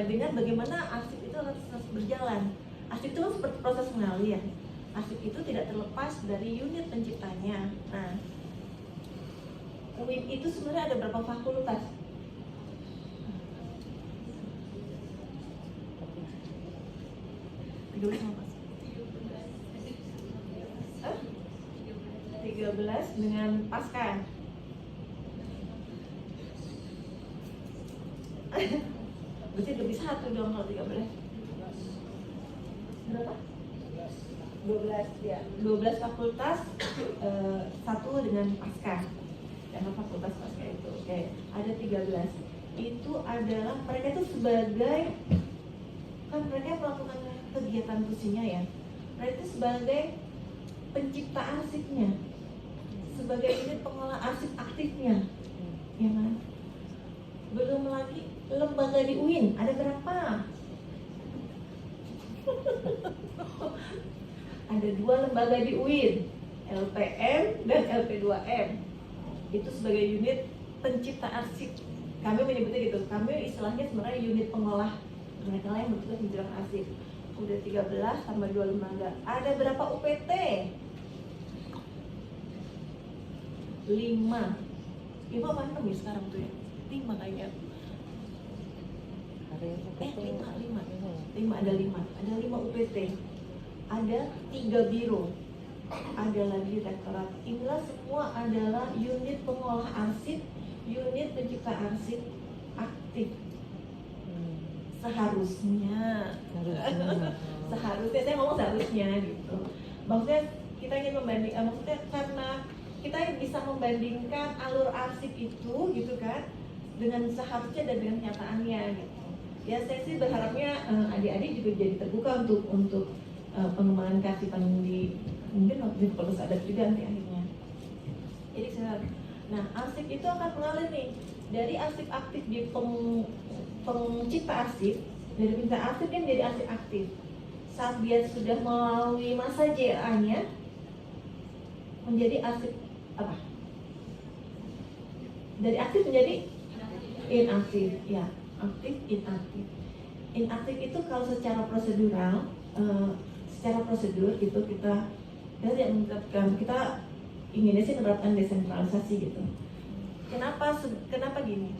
dengan bagaimana arsip itu harus berjalan. Arsip itu kan seperti proses mengalir. Arsip itu tidak terlepas dari unit penciptanya. Nah, UIN itu sebenarnya ada berapa fakultas? 13 sama pas. 13 dengan pasca. Berarti lebih satu dong kalau 13. Berapa? 12 ya. 12 fakultas, satu dengan pasca. Karena fakultas pasca itu. Oke, ada 13. Itu adalah mereka itu sebagai, kan mereka melakukan kegiatan fungsinya ya. Mereka itu sebagai pencipta arsipnya, sebagai unit pengolah arsip aktifnya, ya kan? Belum lagi lembaga di UIN, ada berapa? Ada 2 lembaga di UIN, LPM dan LP2M. Itu sebagai unit pencipta arsip. Kami menyebutnya gitu, kami istilahnya sebenarnya unit pengolah, mereka yang bertugas menjelang arsip. Udah 13 tambah 2 lembaga. Ada berapa UPT? 5. 5 apa 6 ya sekarang tuh ya? 5 kayaknya. 5 ada 5. Ada 5 UPT. Ada 3 biro. Ada lagi rektorat. Inilah semua adalah unit pengolah arsip, unit pencipta arsip aktif. Seharusnya saya ngomong seharusnya gitu. Maksudnya kita ingin membanding, maksudnya karena kita bisa membandingkan alur arsip itu gitu kan dengan seharusnya dan dengan kenyataannya gitu. Ya saya sih berharapnya adik-adik juga jadi terbuka untuk pengembangan kearsipan di mungkin waktu di Fakultas Adat juga nanti akhirnya. Jadi nah arsip itu akan mengalir nih dari arsip aktif di pencipta arsip, dari pencipta arsip kan jadi arsip aktif. Saat dia sudah melalui masa JA-nya menjadi arsip apa? Dari aktif menjadi inaktif, ya, aktif inaktif. Inaktif itu kalau secara prosedural, secara prosedur gitu kita menerapkan, kita inginnya sih menerapkan desentralisasi gitu. Kenapa gini?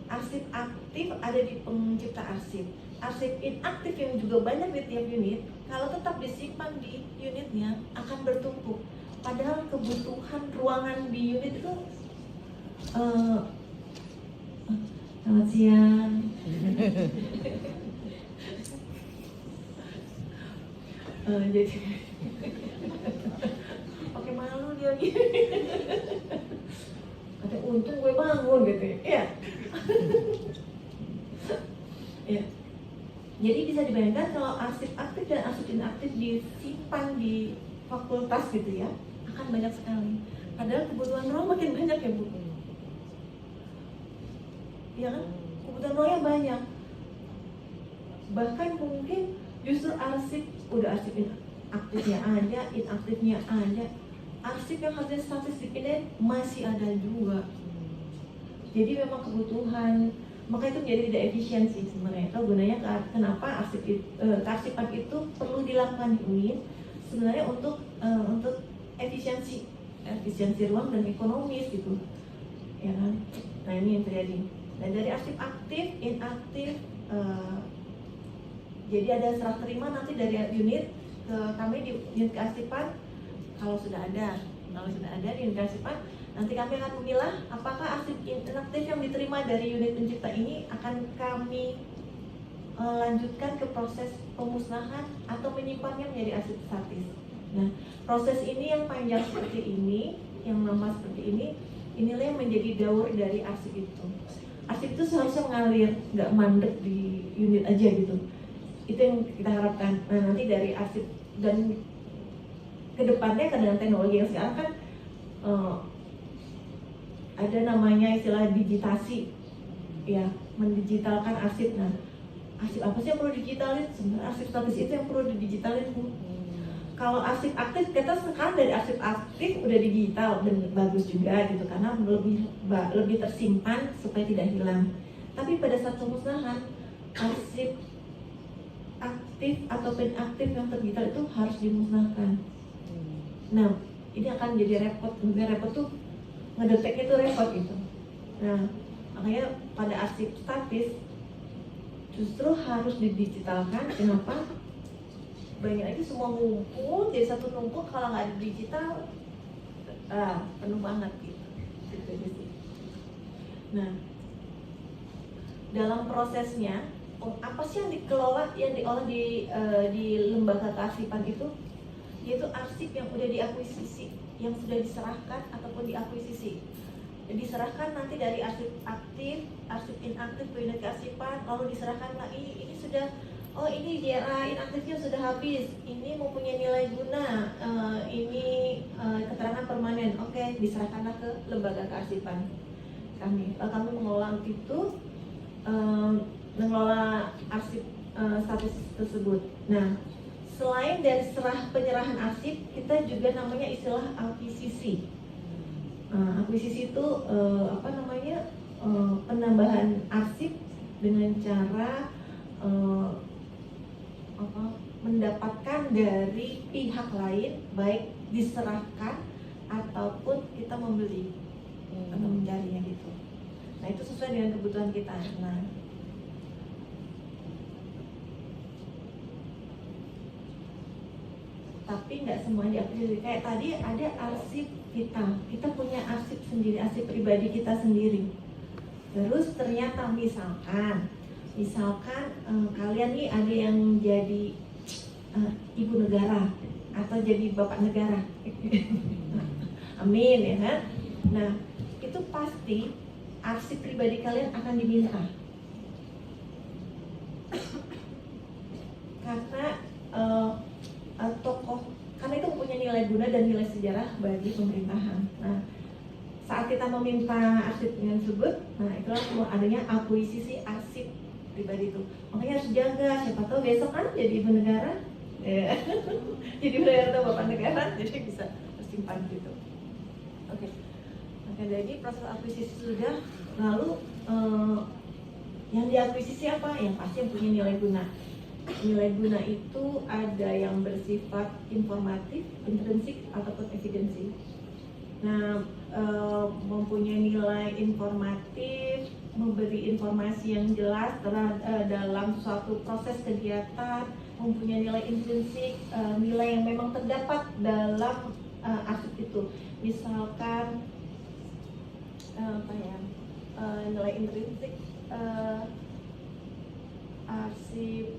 Arsip aktif ada di pencipta arsip. Arsip inaktif yang juga banyak di tiap unit, kalau tetap disimpan di unitnya akan bertumpuk. Padahal kebutuhan ruangan di unit itu selamat siang. Jadi pakai malu dia gitu. Kata untung gue bangun gitu ya. Ya. Jadi bisa dibayangkan kalau arsip aktif dan arsip inaktif disimpan di fakultas gitu ya, akan banyak sekali. Padahal kebutuhan ruang makin banyak ya Bu. Ya kan? Kebutuhan ruangnya banyak. Bahkan mungkin justru arsip udah arsip aktifnya ada, inaktifnya ada. Arsip yang harusnya statistiknya masih ada juga. Jadi memang kebutuhan, maka itu menjadi tidak efisiensi sebenarnya. Kalau gunanya kenapa kearsipan itu perlu dilakukan di UIN sebenarnya untuk efisiensi ruang dan ekonomis gitu, ya kan? Nah ini yang terjadi. Dan dari arsip aktif, inaktif, jadi ada serah terima nanti dari unit ke kami di unit kearsipan. Kalau sudah ada di unit kearsipan, nanti kami akan memilah apakah arsip inaktif yang diterima dari unit pencipta ini akan kami lanjutkan ke proses pemusnahan atau menyimpannya menjadi arsip statis. Nah, proses ini yang panjang seperti ini, yang lama seperti ini, inilah yang menjadi daur dari arsip itu. Arsip itu seharusnya mengalir, nggak mandek di unit aja gitu. Itu yang kita harapkan. Nah, nanti dari arsip dan kedepannya dengan teknologi yang sekarang kan ada namanya istilah digitasi, ya, mendigitalkan arsip. Nah, arsip apa sih yang perlu digitalin? Sebenarnya arsip statis itu yang perlu digitalin Bu. Kalau arsip aktif, kita sekarang dari arsip aktif udah digital dan bagus juga gitu karena lebih tersimpan supaya tidak hilang. Tapi pada saat pemusnahan, arsip aktif atau inaktif yang terdigital itu harus dimusnahkan. Nah, ini akan jadi repot. Mungkin repot tuh ngedeteknya tuh repot gitu. Nah, makanya pada arsip statis justru harus didigitalkan. Kenapa? Banyak lagi semua ngumpul jadi satu numpuk, kalau nggak ada digital penuh banget gitu. Gitu aja sih. Nah, dalam prosesnya apa sih yang dikelola, yang diolah di lembaga kearsipan itu? Yaitu arsip yang udah diakuisisi, yang sudah diserahkan ataupun diakuisisi. Diserahkan nanti dari arsip aktif, arsip inaktif ke unit kearsipan, lalu diserahkan lagi, ini sudah, oh ini JRA inaktifnya sudah habis, ini mempunyai nilai guna, ini keterangan permanen, oke, diserahkanlah ke lembaga kearsipan kami. Kami mengelola itu, mengelola arsip statis tersebut. Nah, selain dari penyerahan arsip, kita juga namanya istilah akuisisi. Akuisisi itu penambahan arsip dengan cara mendapatkan dari pihak lain, baik diserahkan ataupun kita membeli atau mencarinya gitu. Nah, itu sesuai dengan kebutuhan kita. Nah, tapi nggak semuanya diakuisisi. Kayak tadi ada arsip kita punya arsip sendiri, arsip pribadi kita sendiri. Terus ternyata misalkan kalian nih ada yang jadi ibu negara atau jadi bapak negara. Amin ya kan? Nah, itu pasti arsip pribadi kalian akan diminta. Karena karena itu mempunyai nilai guna dan nilai sejarah bagi pemerintahan. Nah, saat kita meminta arsip dengan tersebut, nah itulah adanya akuisisi arsip pribadi itu. Makanya harus jaga, siapa tahu besok kan jadi ibu negara, jadi ibu negara atau bapak negara, jadi bisa tersimpan gitu. Oke. Maka jadi proses akuisisi sudah, lalu yang diakuisisi apa? Yang pasti yang punya nilai guna. Nilai guna itu ada yang bersifat informatif, intrinsik, ataupun evidensi. Nah, mempunyai nilai informatif, memberi informasi yang jelas dalam suatu proses kegiatan, mempunyai nilai intrinsik, nilai yang memang terdapat dalam arsip itu. Misalkan nilai intrinsik arsip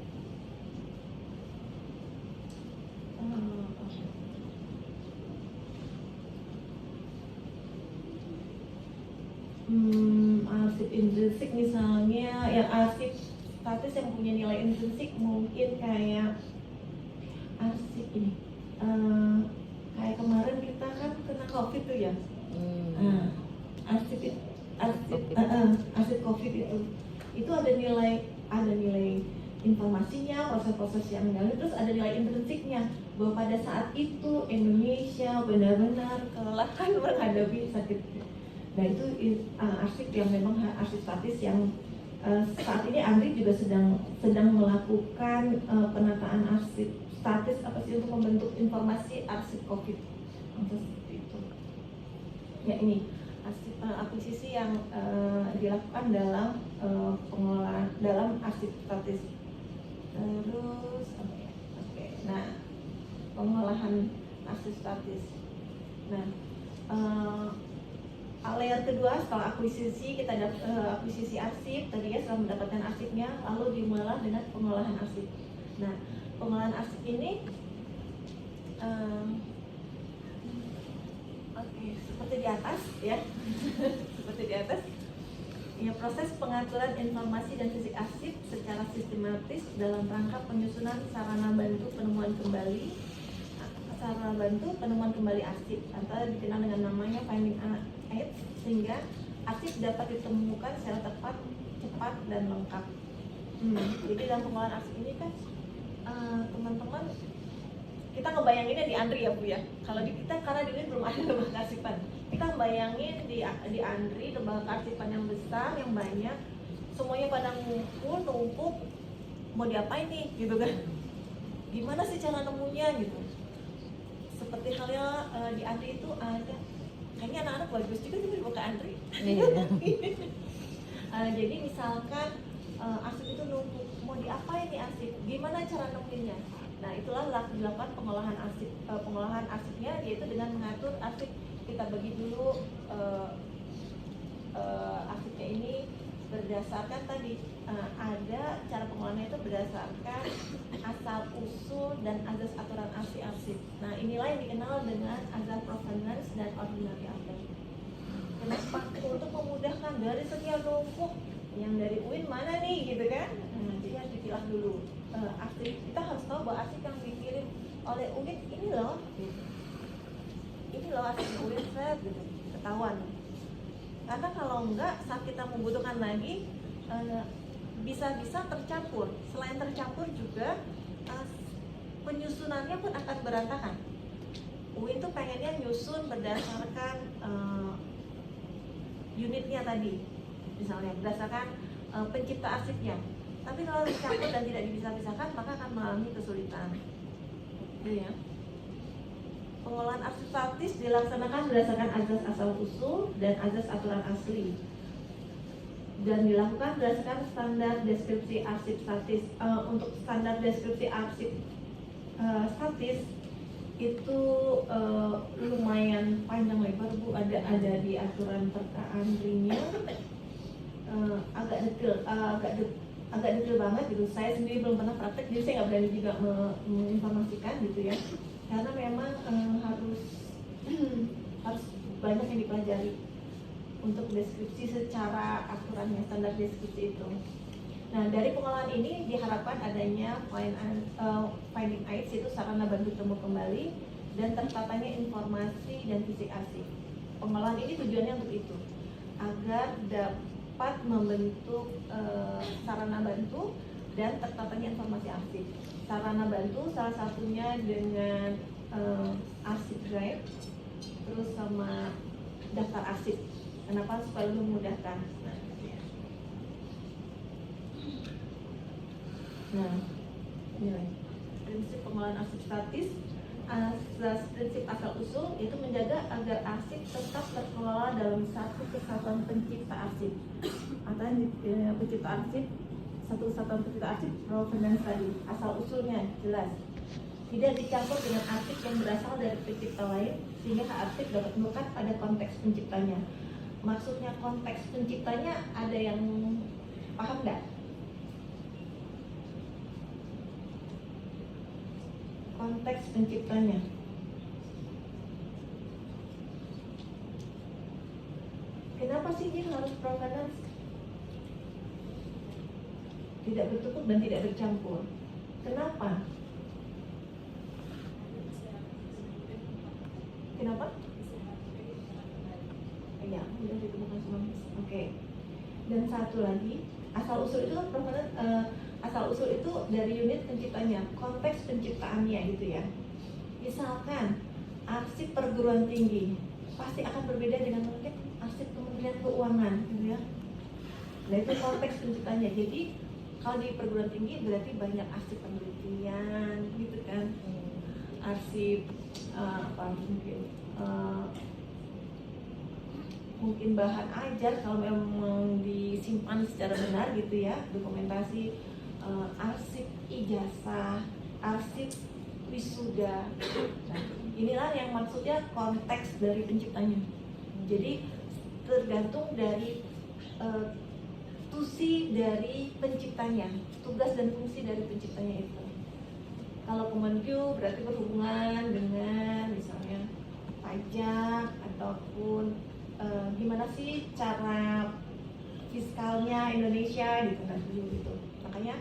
arsip intrinsik misalnya, yang arsip statis yang punya nilai intrinsik mungkin kayak arsip ini, kayak kemarin kita kan kena COVID tuh ya. Arsip COVID itu ada nilai informasinya, proses-proses yang mengalir, terus ada nilai intrinsiknya bahwa pada saat itu Indonesia benar-benar kelelahan menghadapi sakit. Nah, itu arsip yang memang arsip statis yang saat ini Andri juga sedang melakukan penataan arsip statis apa sih untuk membentuk informasi arsip COVID. Seperti itu. Ya, ini arsip akuisisi yang dilakukan dalam pengelolaan dalam arsip statis. Terus nah, pengolahan arsip statis. Nah, layer kedua setelah akuisisi, kita dapat akuisisi arsip tadi ya, setelah mendapatkan arsipnya, lalu dimulai dengan pengolahan arsip. Nah, pengolahan arsip ini seperti di atas ya. Seperti di atas. Ya, proses pengaturan informasi dan fisik arsip secara sistematis dalam rangka penyusunan sarana bantu penemuan kembali arsip, atau dikenal dengan namanya finding aid, sehingga arsip dapat ditemukan secara tepat, cepat, dan lengkap. Jadi dalam pengolahan arsip ini kan teman-teman, kita ngebayanginnya di Andri ya Bu ya. Kalau di kita, karena di sini belum ada lembaga kearsipan, kita ngebayangin di Andri lembaga kearsipan yang besar, yang banyak, semuanya pada ngumpul, numpuk, mau diapain nih gitu kan? Gimana sih cara nemunya gitu? Seperti halnya di Andri itu ada, kayaknya anak-anak bagus juga tuh dibuka Andri. Jadi misalkan arsip itu numpuk mau diapain nih arsip, gimana cara nemuinnya. Nah itulah dilakukan pengolahan arsipnya, yaitu dengan mengatur arsip. Kita bagi dulu arsipnya ini berdasarkan tadi ada cara pengolahannya itu berdasarkan asal usul dan azas aturan arsip. Nah inilah yang dikenal dengan azas provenance dan ordinary order. Kenapa? Untuk memudahkan dari sekian numpuk yang dari UIN mana nih gitu kan? Jadi harus dipilah dulu. Arsip kita harus tahu bahwa arsip yang dikirim oleh UIN ini loh, gitu. Ini loh arsip UIN set gitu, ketahuan. Karena kalau enggak saat kita membutuhkan lagi bisa-bisa tercampur. Selain tercampur juga penyusunannya pun akan berantakan. UIN tuh pengennya nyusun berdasarkan unitnya tadi, misalnya berdasarkan pencipta arsipnya. Tapi kalau tercampur dan tidak dipisah-pisahkan maka akan mengalami kesulitan. Gitu ya. Pengolahan arsip statis dilaksanakan berdasarkan azas asal usul dan azas aturan asli, dan dilakukan berdasarkan standar deskripsi arsip statis. Untuk standar deskripsi arsip statis itu lumayan panjang lebar Bu, ada di aturan terkaan ringnya, agak detail banget gitu. Saya sendiri belum pernah praktek, jadi saya nggak berani juga menginformasikan gitu ya, karena memang harus banyak yang dipelajari untuk deskripsi secara aturannya, standar deskripsi itu. Nah dari pengolahan ini diharapkan adanya finding aids, itu sarana bantu temu kembali, dan tertatanya informasi dan fisik arsip. Pengolahan ini tujuannya untuk itu, agar dapat membentuk sarana bantu dan tertatanya informasi arsip. Sarana bantu salah satunya dengan arsip drive, terus sama daftar arsip. Kenapa? Supaya lebih memudahkan. Nah, ini prinsip pengolahan arsip statis. Asas prinsip asal usul itu menjaga agar arsip tetap terkelola dalam satu kesatuan pencipta arsip. Atau pencipta arsip, satu kesatuan pencipta arsip provenance tadi, asal usulnya jelas. Tidak dicampur dengan arsip yang berasal dari pencipta lain, sehingga arsip dapat melekat pada konteks penciptanya. Maksudnya konteks penciptanya ada yang paham nggak? Konteks penciptanya. Kenapa sih dia harus provenance? Tidak bertukuk dan tidak bercampur. Kenapa? Kenapa? Ya, sudah ditemukan semua. Oke. Dan satu lagi, asal usul itu provenance, asal usul itu dari unit penciptanya, konteks penciptaannya gitu ya. Misalkan arsip perguruan tinggi pasti akan berbeda dengan mungkin arsip Kementerian Keuangan gitu ya. Nah itu konteks penciptanya. Jadi kalau di perguruan tinggi berarti banyak arsip penelitian gitu kan, arsip mungkin bahan ajar kalau memang disimpan secara benar gitu ya, dokumentasi, arsip ijazah, arsip wisuda. Nah, inilah yang maksudnya konteks dari penciptanya. Jadi tergantung dari tusi dari penciptanya, tugas dan fungsi dari penciptanya itu. Kalau Kemenkyu berarti berhubungan dengan misalnya pajak ataupun gimana sih cara fiskalnya Indonesia gitu kan gitu. Makanya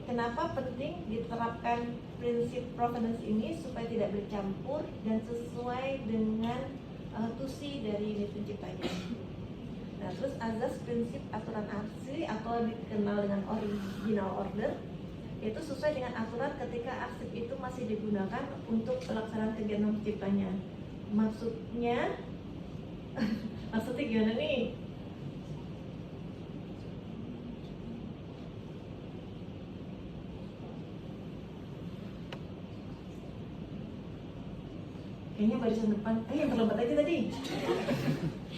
kenapa penting diterapkan prinsip provenance ini supaya tidak bercampur dan sesuai dengan tusi dari unit penciptanya. Nah, terus azas prinsip aturan arsip atau dikenal dengan original order, itu sesuai dengan aturan ketika arsip itu masih digunakan untuk pelaksanaan kegiatan penciptanya. Maksudnya gimana nih? Kayaknya barisan depan, yang terlambat aja tadi.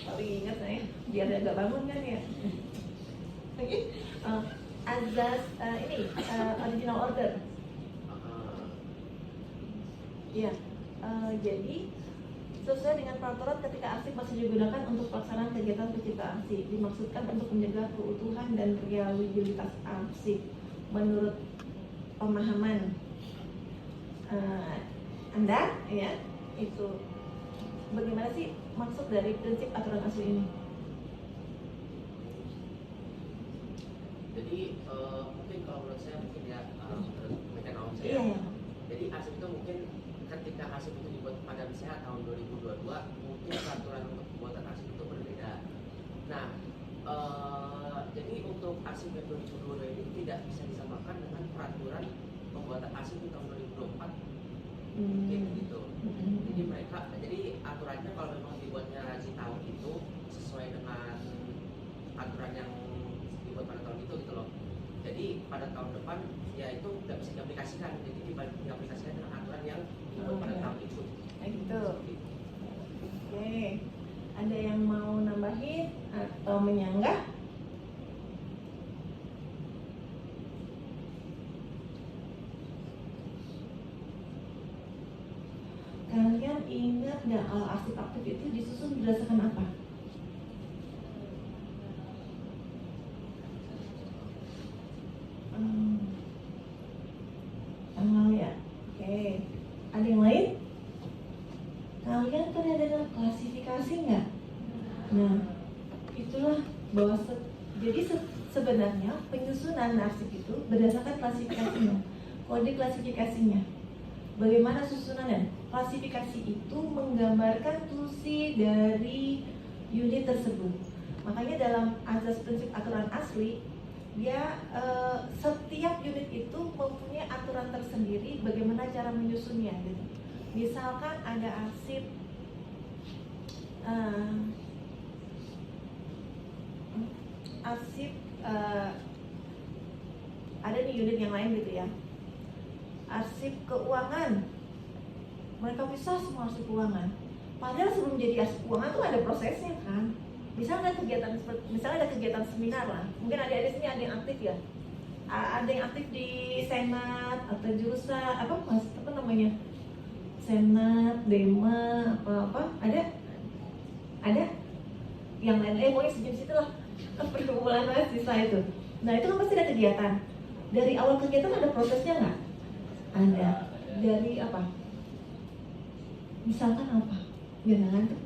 Paling ingat saya, biar agak bangun kan ya. Oke, azas original order. Iya, jadi sesuai dengan peraturan ketika arsip masih digunakan untuk pelaksanaan kegiatan pencipta arsip, dimaksudkan untuk menjaga keutuhan dan reliabilitas arsip menurut pemahaman Anda, ya, itu bagaimana sih maksud dari prinsip aturan asli ini? Jadi mungkin kalau menurut saya mungkin ya menurut pemikiran saya. Iya, ya. Jadi arsip itu mungkin ketika arsip itu dibuat pada misalnya tahun 2022 mungkin peraturan untuk pembuatan arsip itu berbeda. Nah jadi untuk arsip yang 2022 ini tidak bisa disamakan dengan peraturan pembuatan arsip di tahun 2024 mungkin gitu. Jadi jadi aturannya kalau memang dibuatnya di tahun itu sesuai dengan aturan yang dibuat pada tahun itu gitu loh. Jadi pada tahun depan ya itu tidak bisa diaplikasikan. Jadi diaplikasikan dengan aturan yang dibuat pada tahun itu. Nah gitu. Oke. Ada yang mau nambahin atau menyanggah? Kalian ingat nggak kalau arsip aktif itu disusun berdasarkan apa? Tanggal ya? Oke. Ada yang lain? Kalian pernah dengar klasifikasi nggak? Nah, itulah bahwa sebenarnya penyusunan arsip itu berdasarkan klasifikasinya, kode klasifikasinya. Bagaimana susunannya? Klasifikasi itu menggambarkan fungsi dari unit tersebut. Makanya dalam azas prinsip aturan asli, dia setiap unit itu mempunyai aturan tersendiri bagaimana cara menyusunnya. Gitu. Misalkan ada arsip ada nih unit yang lain gitu ya. Arsip keuangan, mereka bisa semua arsip keuangan. Padahal sebelum jadi arsip keuangan tuh ada prosesnya kan. Misalnya ada kegiatan seminar lah. Mungkin adik-adik sini ada yang aktif ya. Ada yang aktif di senat atau jurusan apa namanya? Senat, dema, apa? Ada? Yang lain-lain pokoknya sejenis itulah perkumpulan mahasiswa itu. Nah itu kan pasti ada kegiatan. Dari awal kegiatan ada prosesnya nggak? Ada. Dari apa? Misalkan apa? Biar ngantuk.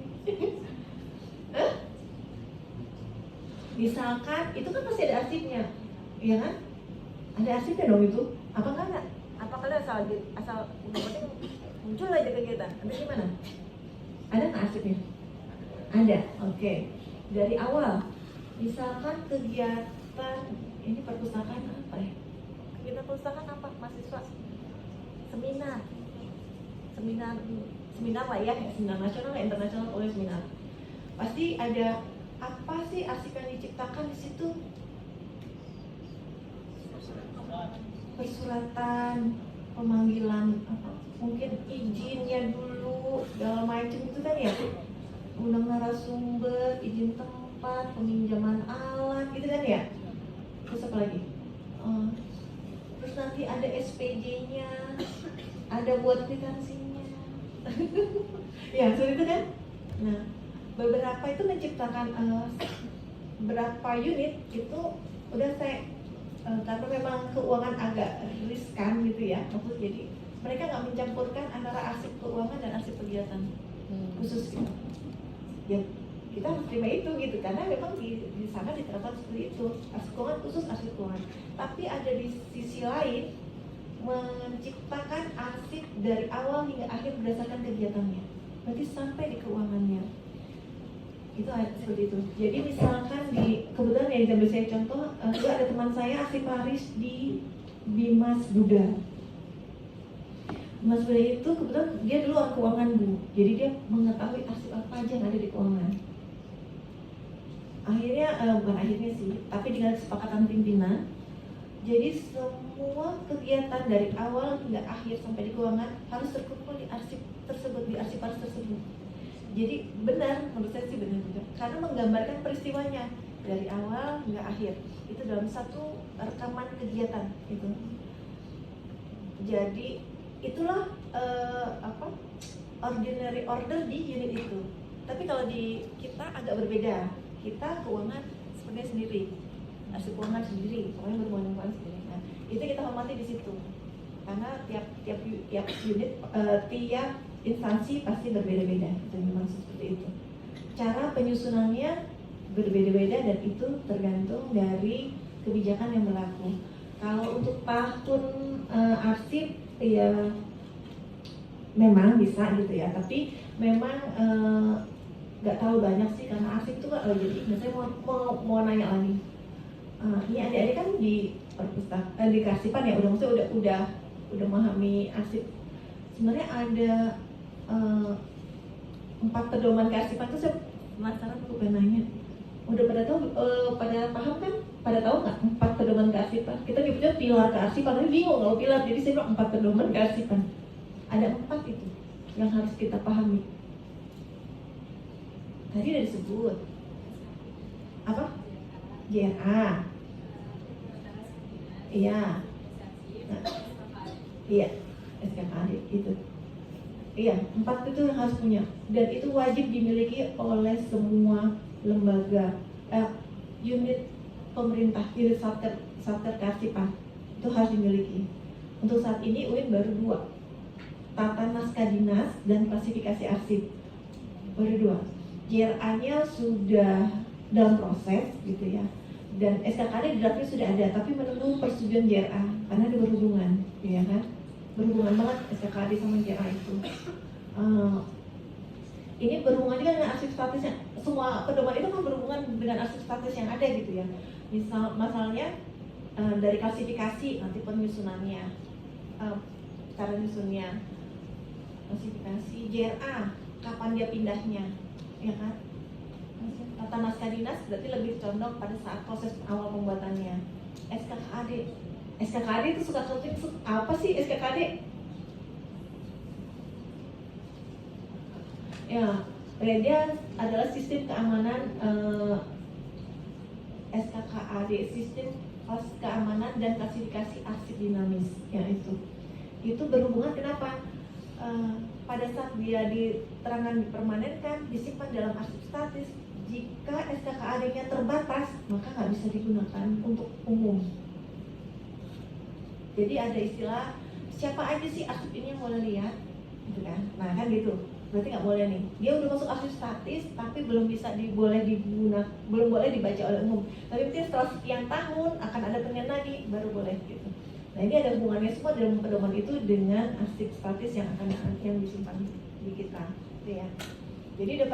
Misalkan itu kan pasti ada arsipnya, ya kan? Ada arsipnya dong itu. Apa enggak? Apa kalian asal penting muncul aja kegiatan? Nanti gimana? Ada nggak arsipnya? Ada. Oke. Dari awal. Misalkan kegiatan ini perpustakaan apa ya? Kegiatan perpustakaan apa? Mahasiswa seminar lah ya, seminar nasional, internasional, oleh seminar. Pasti ada apa sih arsip yang diciptakan di situ? Persuratan, pemanggilan, mungkin izinnya dulu, segala macam itu kan ya. Undang narasumber, izin tempat, peminjaman alat, gitu kan ya. Terus apa lagi? Terus nanti ada SPJ-nya, ada buat kwitansinya. Ya, seperti itu kan? Nah, beberapa itu menciptakan berapa unit itu udah saya karena memang keuangan agak riskan gitu ya, maksud jadi mereka nggak mencampurkan antara arsip keuangan dan arsip kegiatan khusus gitu. Ya kita harus terima itu gitu karena memang di sana diterapkan seperti itu, arsip keuangan khusus arsip keuangan. Tapi ada di sisi lain menciptakan arsip dari awal hingga akhir berdasarkan kegiatannya, berarti sampai di keuangannya. Itu seperti itu. Jadi misalkan kebetulan yang diambil saya contoh, ada teman saya arsiparis di Bimas Buddha. Bimas Buddha itu kebetulan dia dulu orang keuangan Bu. Jadi dia mengetahui arsip apa aja yang ada di keuangan. Akhirnya bukan akhirnya sih, tapi dengan kesepakatan pimpinan. Jadi semua kegiatan dari awal hingga akhir sampai di keuangan harus terkumpul di arsip tersebut, di arsiparis tersebut. Jadi benar, menurut saya sih benar juga, karena menggambarkan peristiwanya. dari awal hingga akhir itu dalam satu rekaman kegiatan gitu. Jadi itulah ordinary order di unit itu. Tapi kalau di kita agak berbeda. Kita keuangan sebenarnya sendiri, arsip keuangan sendiri, pokoknya berhubungan dengan keuangan sendiri. Nah, itu kita hormati di situ. Karena tiap unit, tiap instansi pasti berbeda-beda. Itu memang seperti itu. Cara penyusunannya berbeda-beda dan itu tergantung dari kebijakan yang berlaku. Kalau untuk tahun arsip ya memang bisa gitu ya, tapi memang nggak tahu banyak sih karena arsip itu kan jadi saya mau nanya lagi. Ini adik-adik kan di di kearsipan ya udah memahami arsip. Sebenarnya ada 4 pedoman kearsipan itu saya penasaran bukan nanya. Udah pada tahu, pada paham kan? Pada tahu nggak 4 pedoman kearsipan? Kita nyebutnya pilar kearsipan, tapi bingung kalau pilar. Jadi saya bilang 4 pedoman kearsipan. Ada 4 itu yang harus kita pahami. Tadi udah disebut apa? JRA. Iya. Nah, iya. SKKAD itu. Iya, 4 itu yang harus punya dan itu wajib dimiliki oleh semua lembaga unit pemerintah, unit satker kearsipan itu harus dimiliki. Untuk saat ini UIN baru 2, tata naskah dinas dan klasifikasi arsip baru 2. JRA-nya sudah dalam proses gitu ya, dan SKKD draftnya sudah ada tapi menunggu persetujuan JRA karena ada berhubungan, ya kan? Berhubungan banget SKKD sama JRA itu. Ini berhubungan juga dengan arsip statusnya. Semua pedoman itu kan berhubungan dengan arsip status yang ada gitu ya. Masalahnya dari klasifikasi nanti penyusunannya, cara nyusunnya, klasifikasi JRA kapan dia pindahnya, ya kan? Tata naskah dinas berarti lebih condong pada saat proses awal pembuatannya. SKKD itu suka konflik apa sih SKKD? Ya, dia adalah sistem keamanan SKKAD, sistem keamanan dan klasifikasi arsip dinamis, ya itu berhubungan kenapa? Pada saat dia diterangkan dipermanenkan, disimpan dalam arsip statis. Jika SKKAD-nya terbatas, maka nggak bisa digunakan untuk umum. Jadi ada istilah siapa aja sih arsip ini yang boleh lihat, gitu kan? Nah kan gitu, berarti nggak boleh nih. Dia udah masuk arsip statis, tapi belum boleh dibaca oleh umum. Tapi mungkin setelah sekian tahun akan ada penelitian lagi, baru boleh gitu. Nah ini ada hubungannya semua dalam pedoman itu dengan arsip statis yang disimpan di kita, gitu ya. Jadi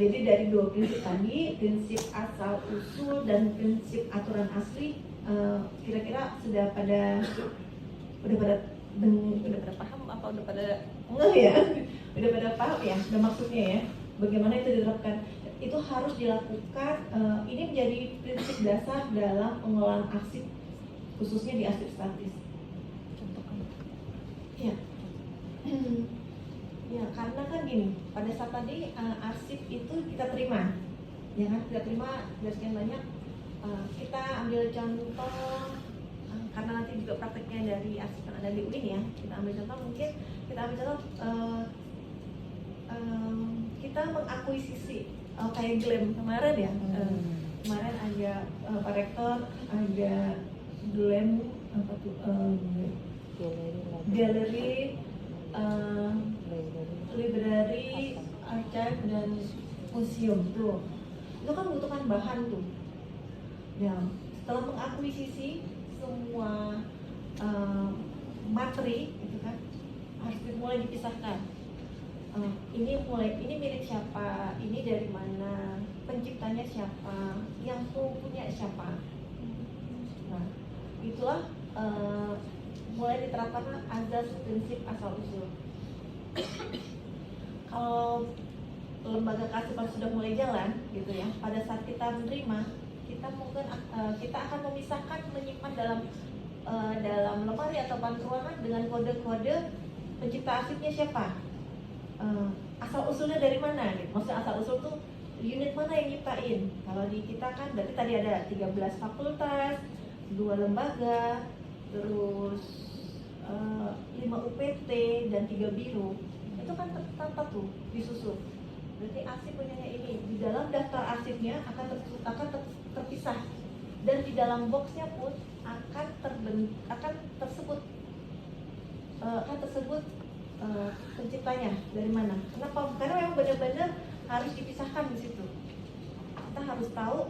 jadi dari 2 prinsip tadi, prinsip asal usul dan prinsip aturan asli, kira-kira udah pada paham apa udah pada enggak ya? Udah pada paham ya, udah maksudnya ya, bagaimana itu diterapkan. Itu harus dilakukan, ini menjadi prinsip dasar dalam pengelolaan arsip, khususnya di arsip statis. Ya. Ya, karena kan gini, pada saat tadi arsip itu kita terima, ya kan? Kita terima dari sekian banyak. Kita ambil contoh, karena nanti juga prakteknya dari arsip yang ada di UIN ya. Kita ambil contoh, kita mengakuisisi kayak GLEM kemarin ya. Kemarin ada Pak Rektor, ada GLEM apa tuh? Galeri, library, archive dan museum tuh. Itu kan membutuhkan bahan tuh. Ya, setelah mengakuisisi semua materi itu kan harus mulai dipisahkan. Ini milik siapa, ini dari mana, penciptanya siapa, yang punya siapa. Nah, itulah mulai diterapkan azas prinsip asal usul. Kalau lembaga kearsipan sudah mulai jalan gitu ya, pada saat kita menerima, kita akan memisahkan, menyimpan dalam lemari atau ruangan dengan kode-kode pencipta arsipnya siapa, asal usulnya dari mana gitu. Maksudnya asal usul tuh unit mana yang nyiptain. Kalau di kita kan berarti tadi ada 13 fakultas, 2 lembaga, terus 5 UPT dan 3 biro. Itu kan tertata tuh, disusun. Berarti arsip punyanya ini. Di dalam daftar arsipnya akan terpisah, dan di dalam boxnya pun akan tersebut penciptanya dari mana. Kenapa? Karena memang benar-benar harus dipisahkan di situ. Kita harus tahu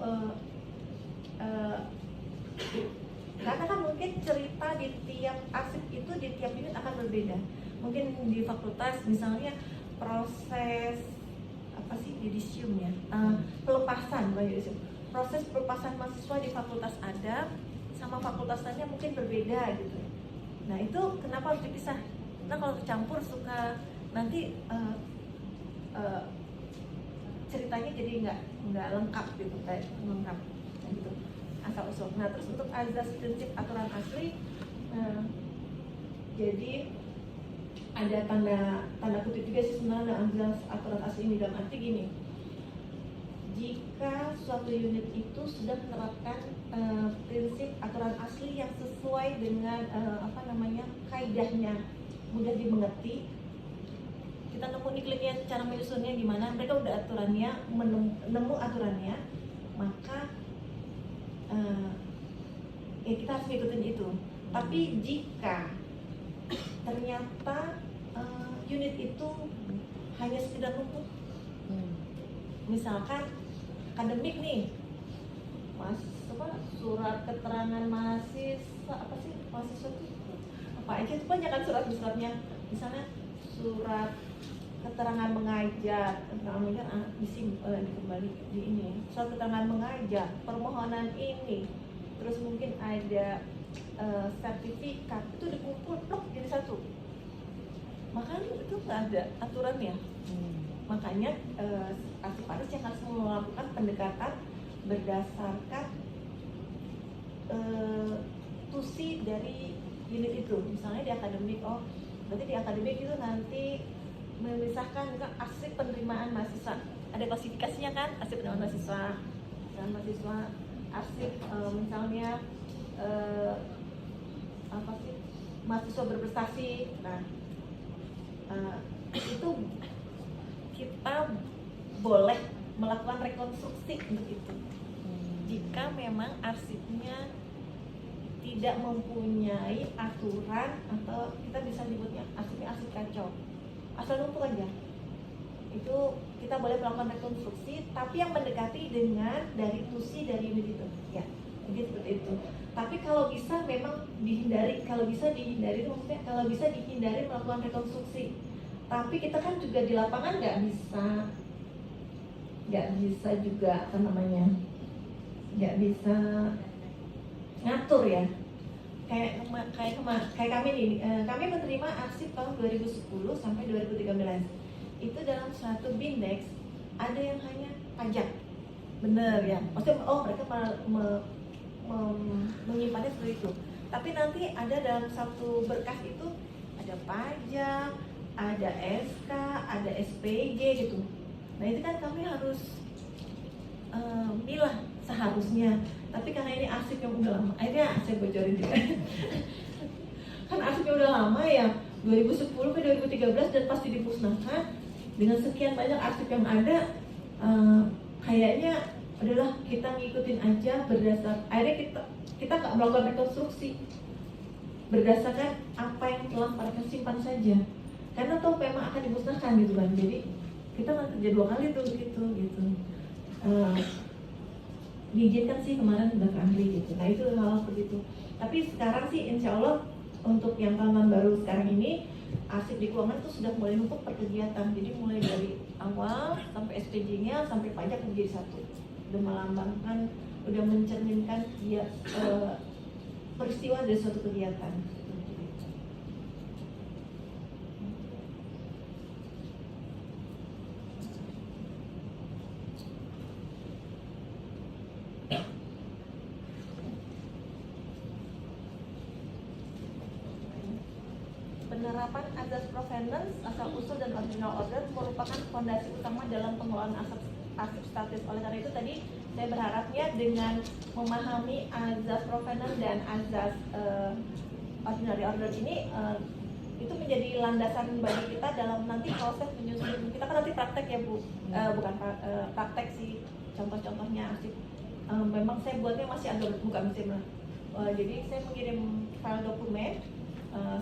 karena kan mungkin cerita di tiap arsip itu di tiap unit akan berbeda. Mungkin di fakultas misalnya proses apa sih yudisium ya, pelepasan, proses pelepasan mahasiswa di fakultas ada sama fakultas lainnya mungkin berbeda gitu. Nah itu kenapa harus dipisah? Nah kalau tercampur suka nanti ceritanya jadi nggak lengkap gitu, kayak lengkap gitu asal usul. Nah terus untuk azas prinsip aturan asli, jadi ada tanda kutip juga sih sebenarnya azas aturan asli ini, dalam arti gini, jika suatu unit itu sudah menerapkan prinsip aturan asli yang sesuai dengan kaidahnya, mudah dimengerti, kita nemu nih kliknya cara menyusunnya gimana, mereka udah aturannya, nemu aturannya, maka ya kita harus ngikutin itu. Tapi jika ternyata unit itu hanya sekedar numpuk, misalkan akademik nih, surat keterangan mahasiswa, mahasiswa itu apa aja itu banyak kan suratnya, misalnya surat keterangan mengajar, dikembali di ini, surat keterangan mengajar, permohonan ini, terus mungkin ada sertifikat, itu dikumpul plok jadi satu, makanya itu nggak ada aturannya. Makanya arsiparis yang harus melakukan pendekatan berdasarkan tusi dari unit itu. Misalnya di akademik, berarti di akademik itu nanti memisahkan arsip penerimaan mahasiswa, ada klasifikasinya kan, arsip penerimaan mahasiswa dan mahasiswa, arsip misalnya mahasiswa berprestasi. Nah itu kita boleh melakukan rekonstruksi untuk itu jika memang arsipnya tidak mempunyai aturan, atau kita bisa nyebutnya arsipnya arsip kacau, asal numpuk aja. Itu kita boleh melakukan rekonstruksi, tapi yang mendekati dengan dari tusi dari unit itu, ya, jadi seperti itu. Tapi kalau bisa memang dihindari, kalau bisa dihindari itu maksudnya kalau bisa dihindari melakukan rekonstruksi. Tapi kita kan juga di lapangan nggak bisa juga nggak bisa ngatur ya. Kayak kami nih, kami menerima arsip tahun 2010 sampai 2013. Itu dalam satu bindex ada yang hanya pajak, bener ya. Maksudnya mereka menyimpannya seperti itu. Tapi nanti ada dalam satu berkas itu ada pajak, ada SK, ada SPG gitu. Nah itu kan kami harus milah seharusnya. Tapi karena ini arsip yang udah lama, akhirnya saya bocorin juga. Kan arsipnya udah lama ya, 2010 ke 2013 dan pasti dimusnahkan. Dengan sekian banyak arsip yang ada, kayaknya adalah kita ngikutin aja berdasar. Akhirnya kita nggak melakukan rekonstruksi berdasarkan apa yang telah mereka simpan saja. Karena toh memang akan dimusnahkan gitu kan, jadi kita nggak kerja 2 kali tuh gitu. Diizinkan sih kemarin udah ke ahli gitu. Nah itu hal seperti itu. Tapi sekarang sih insya Allah untuk yang tahun baru sekarang ini arsip di keuangan itu sudah mulai numpuk per kegiatan. Jadi mulai dari awal sampai SPJ-nya sampai pajak menjadi satu. Udah melambangkan, udah mencerminkan peristiwa dari suatu kegiatan. Penerapan azas provenance, asal usul dan original order merupakan fondasi utama dalam pengelolaan arsip statis. Oleh karena itu tadi saya berharapnya dengan memahami azas provenance dan azas ordinary order ini itu menjadi landasan bagi kita dalam nanti proses menyusun. Kita kan nanti praktek ya Bu, bukan praktek sih, contoh-contohnya arsip. Memang saya buatnya masih agak bukan mesin. Jadi saya mengirim file dokumen,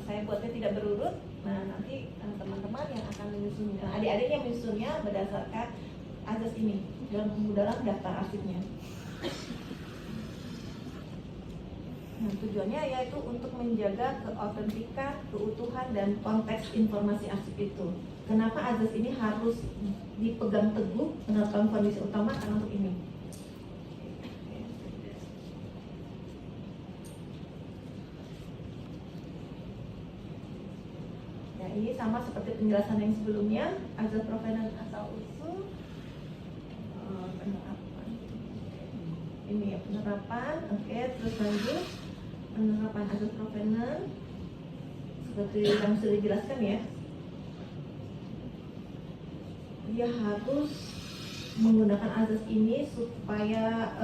saya buatnya tidak berurut. Nah nanti teman-teman yang akan menyusun, adik-adik yang menyusunnya berdasarkan azas ini dalam daftar arsipnya. Nah, tujuannya yaitu untuk menjaga keautentikan, keutuhan, dan konteks informasi arsip itu. Kenapa azas ini harus dipegang teguh menerapkan kondisi utama karena untuk ini. Nah, ini sama seperti penjelasan yang sebelumnya, azas provenance asal usul. Penerapan. Ini ya penerapan, oke, terus lanjut. Penerapan azas provenance seperti yang sudah dijelaskan ya, dia harus menggunakan azas ini supaya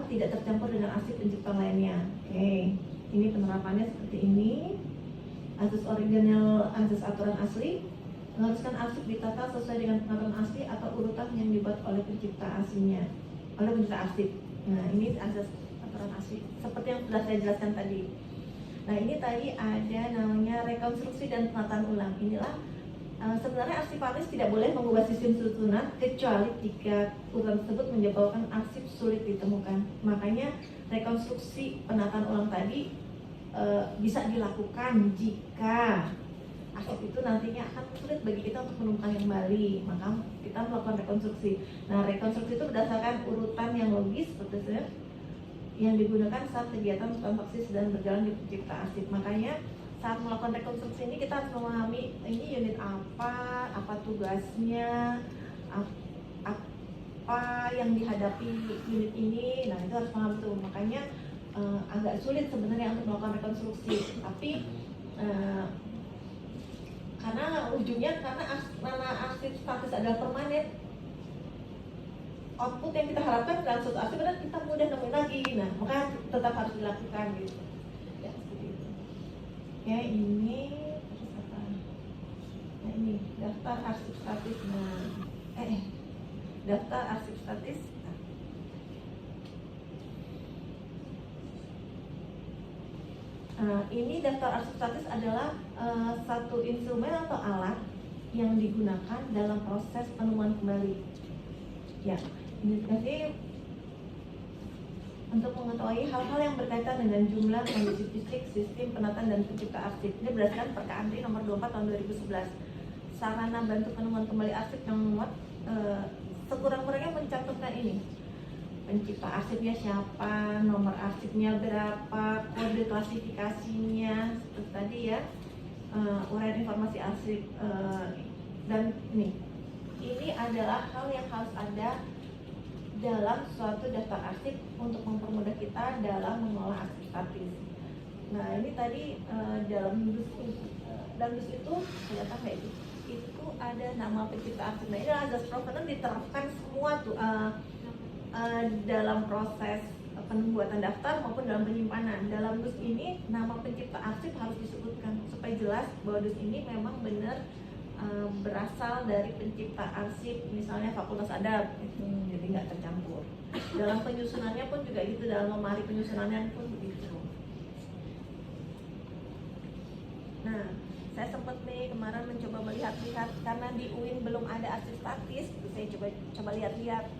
tidak tercampur dengan arsip pencipta lainnya. Oke, ini penerapannya seperti ini. Azas original, azas aturan asli mengharuskan arsip ditata sesuai dengan pengaturan asli atau urutan yang dibuat oleh pencipta aslinya, oleh pencipta arsip. Nah, ini azas aturan asli seperti yang sudah saya jelaskan tadi. Nah, ini tadi ada namanya rekonstruksi dan penataan ulang. Inilah sebenarnya arsiparis tidak boleh mengubah sistem susunan kecuali jika urutan tersebut menyebabkan arsip sulit ditemukan. Makanya rekonstruksi penataan ulang tadi bisa dilakukan jika arsip itu nantinya akan sulit bagi kita untuk menemukan kembali, maka kita melakukan rekonstruksi. Nah, rekonstruksi itu berdasarkan urutan yang logis seperti itu yang digunakan saat kegiatan transaksi sedang berjalan di pencipta arsip. Makanya saat melakukan rekonstruksi ini kita harus memahami ini unit apa tugasnya, apa yang dihadapi unit ini. Nah, itu harus paham tuh. Makanya agak sulit sebenarnya untuk melakukan rekonstruksi, tapi karena ujungnya karena arsip statis adalah permanen, output yang kita harapkan dalam suatu arsip adalah kita mudah nemuin lagi. Nah, maka tetap harus dilakukan gitu. Ya, seperti itu. Ya, ini apa? Nah, ini daftar arsip statis. Nah, daftar arsip statis. Ini daftar arsip statis adalah satu instrumen atau alat yang digunakan dalam proses penemuan kembali. Ya, ini jadi untuk mengetahui hal-hal yang berkaitan dengan jumlah, kondisi fisik, sistem, penataan, dan pencipta arsip. Ini berdasarkan Perka Antri nomor 24 tahun 2011. Sarana bantu penemuan kembali arsip yang memuat sekurang-kurangnya mencantumkan ini: pencipta arsipnya siapa, nomor arsipnya berapa, kode klasifikasinya seperti tadi ya, uraian informasi arsip, dan ini adalah hal yang harus ada dalam suatu daftar arsip untuk mempermudah kita dalam mengolah arsip statis. Nah, ini tadi dalam dus itu kelihatan kayak gitu. Itu ada nama pencipta arsip. Nah, ini azas provenance diterapkan semua tuh dalam proses pembuatan daftar maupun dalam penyimpanan. Dalam dus ini nama pencipta arsip harus disebutkan supaya jelas bahwa dus ini memang benar berasal dari pencipta arsip, misalnya Fakultas Adab, jadi nggak tercampur. Dalam penyusunannya pun juga gitu, dalam lemari penyusunannya pun begitu. Nah, saya sempat nih kemarin mencoba melihat-lihat karena di UIN belum ada arsip statis, saya coba lihat-lihat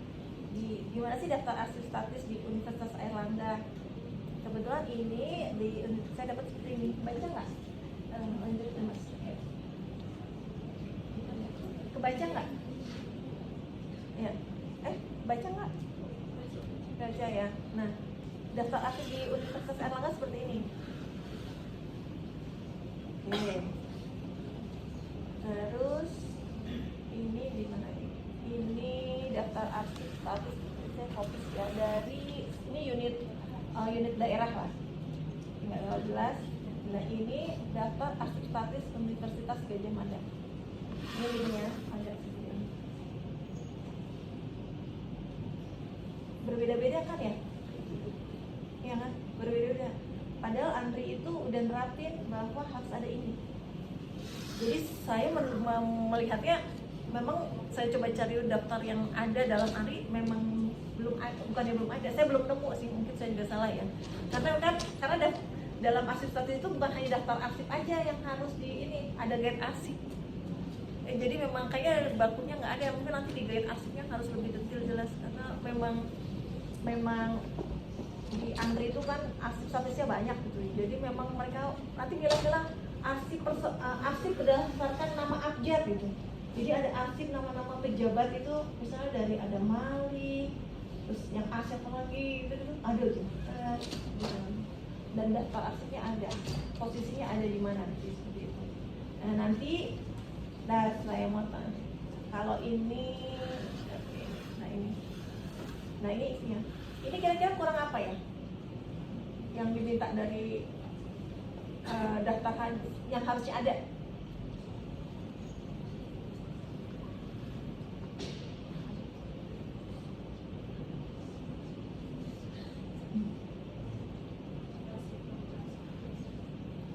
gimana sih daftar arsip statis di Universitas Airlangga. Kebetulan ini saya dapat seperti ini. Baca nggak? Lanjut Mas. Kebaca nggak? Ya. Baca nggak? Baca ya. Nah, daftar arsip di Universitas Airlangga seperti ini. Oke. Terus ini di mana ini? Ini daftar arsip statis. Saya copy ya dari ini unit daerah lah. Tinggal jelas. Nah, ini daftar arsip statis Universitas Gadjah Mada. Ini linknya ada di sini. berbeda-beda kan ya? Iya kan? Berbeda-beda. Padahal ANRI itu udah nerapin bahwa harus ada ini. Jadi saya melihatnya memang saya coba cari daftar yang ada dalam ANRI memang belum ada, bukannya belum ada, saya belum nemu sih, mungkin saya juga salah ya. Karena dalam arsip statis itu bukan hanya daftar arsip aja yang harus di ini, ada guide arsip. Jadi memang kayak bakunya nggak ada, mungkin nanti di guide arsipnya harus lebih detail jelas karena memang di ANRI itu kan arsip statisnya banyak gitu. Jadi memang mereka nanti bilang arsip berdasarkan nama abjad gitu. Jadi ada arsip nama-nama pejabat itu misalnya dari ada Mali, terus yang Asia apa lagi gitu ada tuh. Dan daftar arsipnya ada, posisinya ada di mana sih seperti itu. Nah nanti, saya mau tanya, kalau ini, nah ini isinya. Ini kira-kira kurang apa ya? Yang diminta dari daftar yang harusnya ada.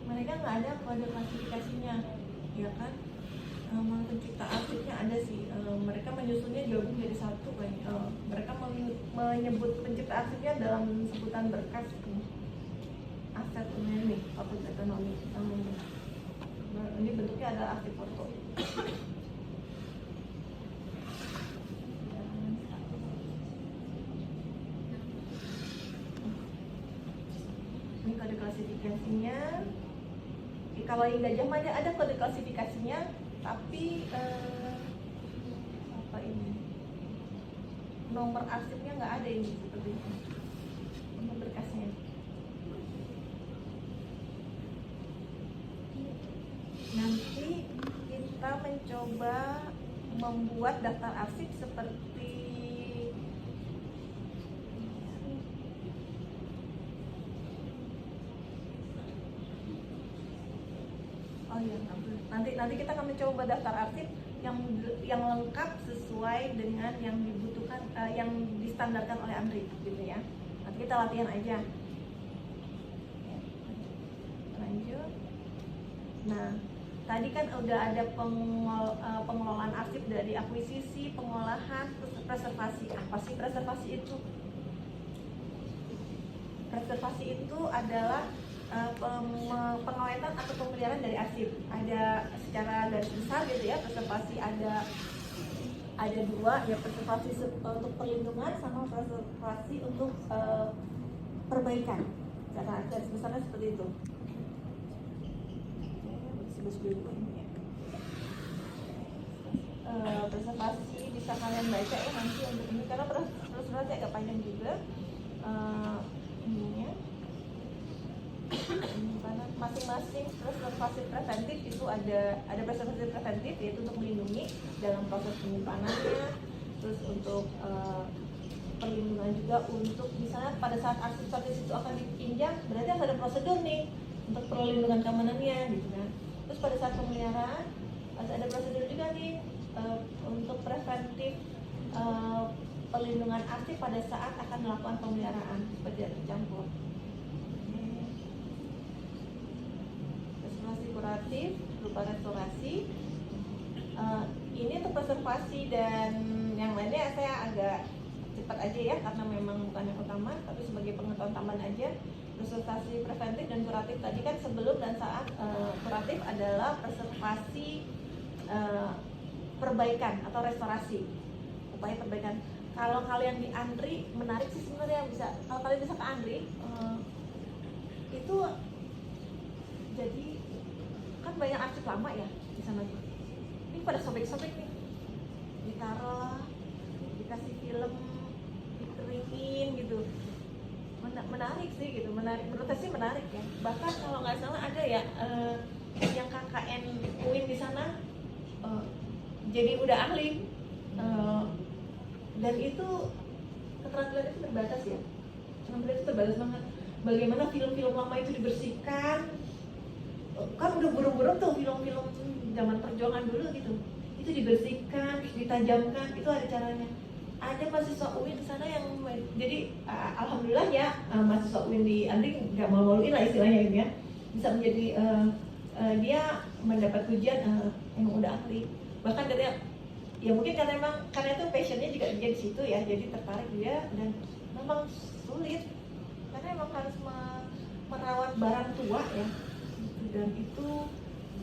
Mereka nggak ada kode klasifikasinya, ya kan? Pencipta arsipnya ada sih. Mereka menyusunnya gabung jadi satu kan. Mereka menyebut pencipta arsipnya dalam sebutan berkas aset ini, fakultas ekonomi namanya. Ini bentuknya adalah arsip foto. Ini kode klasifikasinya. Kalau yang Gajah Mada ada kode klasifikasinya, tapi apa ini? Nomor arsipnya nggak ada ini seperti itu. Nomor berkasnya. Nanti kita mencoba membuat daftar arsip seperti nanti kita akan mencoba daftar arsip yang lengkap sesuai dengan yang dibutuhkan, yang distandarkan oleh ANRI gitu ya. Nanti kita latihan aja. Lanjut. Nah, tadi kan udah ada pengelolaan arsip dari akuisisi, pengolahan, preservasi. Apa sih preservasi itu? Preservasi itu adalah pengawetan atau pemeliharaan dari arsip. Ada secara garis besar gitu ya, preservasi ada dua ya, preservasi untuk perlindungan sama preservasi untuk perbaikan. Secara garis besarnya seperti itu. Preservasi bisa kalian baca ya nanti untuk ini karena preservasi agak panjang juga. Ininya masing-masing preservasi preventif itu ada preservasi preventif yaitu untuk melindungi dalam proses penyimpanannya, terus untuk perlindungan juga untuk misalnya pada saat arsip statis itu akan dipinjam berarti harus ada prosedur nih untuk perlindungan keamanannya gitu kan. Terus pada saat pemeliharaan harus ada prosedur juga nih untuk preventif perlindungan arsip pada saat akan melakukan pemeliharaan supaya tidak tercampur. Restorasi kuratif berupa restorasi. Ini untuk preservasi dan yang lainnya saya agak cepat aja ya karena memang bukan yang utama, tapi sebagai pengetahuan tambahan aja. Preservasi preventif dan kuratif tadi kan sebelum dan saat. Kuratif adalah preservasi perbaikan atau restorasi, upaya perbaikan. Kalau kalian di ANRI menarik sih sebenarnya bisa. Kalau kalian bisa ke ANRI itu jadi kan banyak arsip lama ya di sana tuh. Ini pada sobek-sobek nih, ditaruh, dikasih film, dikeringin gitu. Menarik sih gitu, menarik. Menurut saya sih menarik ya. Bahkan kalau nggak salah ada ya yang KKN UIN di sana jadi udah ahli. Dan itu keterampilan itu terbatas ya, keterampilan itu terbatas banget. Bagaimana film-film lama itu dibersihkan, kan udah burung-burung tuh film-film zaman perjuangan dulu gitu, itu dibersihkan, terus ditajamkan, itu ada caranya. ada mahasiswa UIN di sana yang jadi alhamdulillah ya, mahasiswa UIN di Andri nggak malu-maluin lah istilahnya gitu ya, bisa menjadi dia mendapat pujian emang udah ahli. Bahkan katanya ya mungkin karena itu passionnya juga dia di situ ya, jadi tertarik dia. Dan memang sulit karena emang harus merawat barang tua ya,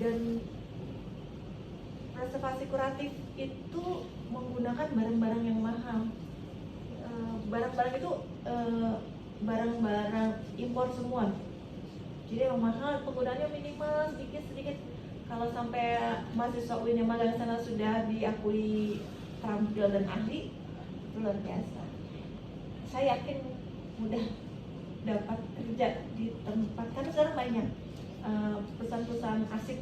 dan preservasi kuratif itu menggunakan barang-barang yang mahal. Barang-barang itu barang-barang impor semua, jadi yang mahal, penggunaannya minimal sedikit. Kalau sampai mahasiswa UIN yang magang sana sudah diakui terampil dan ahli, itu luar biasa. Saya yakin mudah dapat kerja di tempat, karena sekarang banyak perusahaan-perusahaan asik.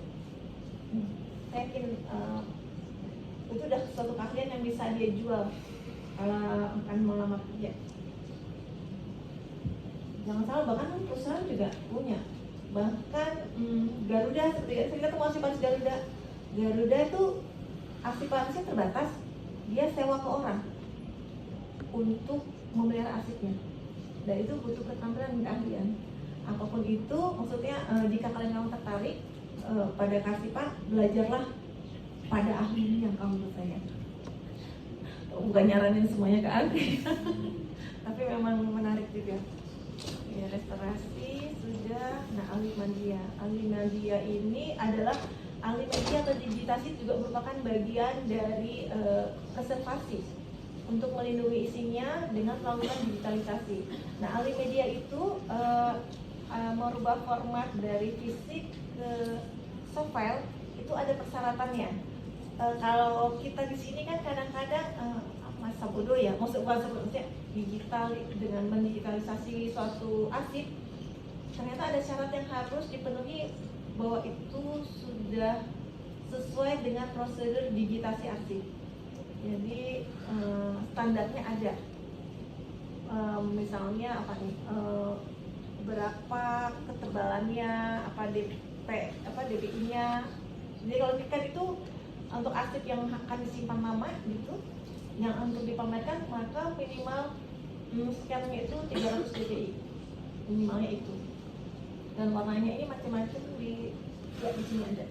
Saya yakin itu udah suatu keahlian yang bisa dia jual kalau akan melamar kerja. Jangan salah, bahkan perusahaan juga punya. Bahkan Garuda, seperti saya ketemu Asiparis Garuda itu Asiparisnya terbatas, dia sewa ke orang untuk memelihara asiknya, dan itu butuh keterampilan dan keahlian. Apapun itu, maksudnya jika kalian tertarik pada Kasipa, belajarlah pada ahlinya kalau menurut saya. Bukan nyaranin semuanya ke Andri, tapi memang menarik juga. Ya, restorasi sudah. Nah, ahli media ini adalah ahli media atau digitasi, juga merupakan bagian dari preservasi untuk melindungi isinya dengan melakukan digitalisasi. Nah, ahli media itu merubah format dari fisik ke soft file, itu ada persyaratannya. Kalau kita di sini kan kadang-kadang masa bodoh ya, maksudnya digital dengan mendigitalisasi suatu arsip, ternyata ada syarat yang harus dipenuhi bahwa itu sudah sesuai dengan prosedur digitasi arsip. Jadi standarnya ada, misalnya apa nih, berapa ketebalannya, apa DPI-nya. Jadi kalau tiket itu untuk arsip yang akan disimpan lama gitu, yang untuk dipamerkan, maka minimal scan-nya itu 300 dpi minimalnya itu. Dan warnanya ini macam-macam, di sini ada.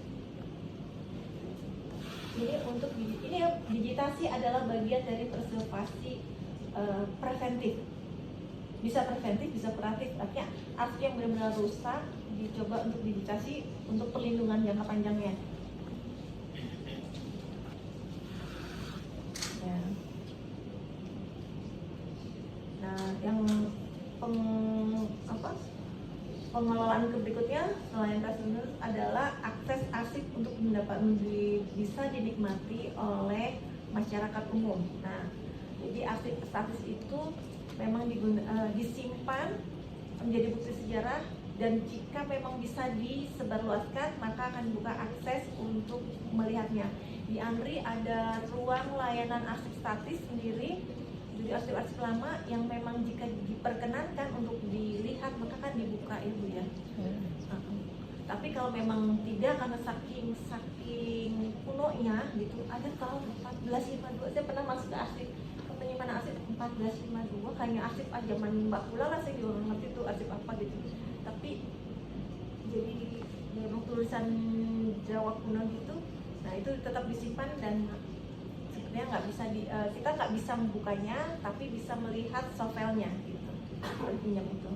Ini untuk digitasi adalah bagian dari preservasi preventif. Bisa preventif, bisa kuratif. Artinya arsip yang benar-benar rusak dicoba untuk digitasi untuk perlindungan jangka panjangnya. Ya. Nah, yang pengelolaan berikutnya selain customer adalah akses arsip untuk bisa dinikmati oleh masyarakat umum. Nah, jadi arsip statis itu memang disimpan menjadi bukti sejarah, dan jika memang bisa disebarluaskan maka akan buka akses untuk melihatnya. Di Andri ada ruang layanan arsip statis sendiri, jadi arsip-arsip lama yang memang jika diperkenankan untuk dilihat maka kan dibuka itu ya. Tapi kalau memang tidak, karena saking kunonya gitu, ada tahun 1452 saya pernah masuk ke arsip penyimpanan arsip 1452, kayaknya arsip zaman Mbak Kula lah, saya juga ngerti itu arsip apa gitu. Tapi jadi memang tulisan Jawa kuno gitu. Nah, itu tetap disimpan dan sepertinya nggak bisa kita nggak bisa membukanya, tapi bisa melihat soft file-nya gitu. Pinjam itu.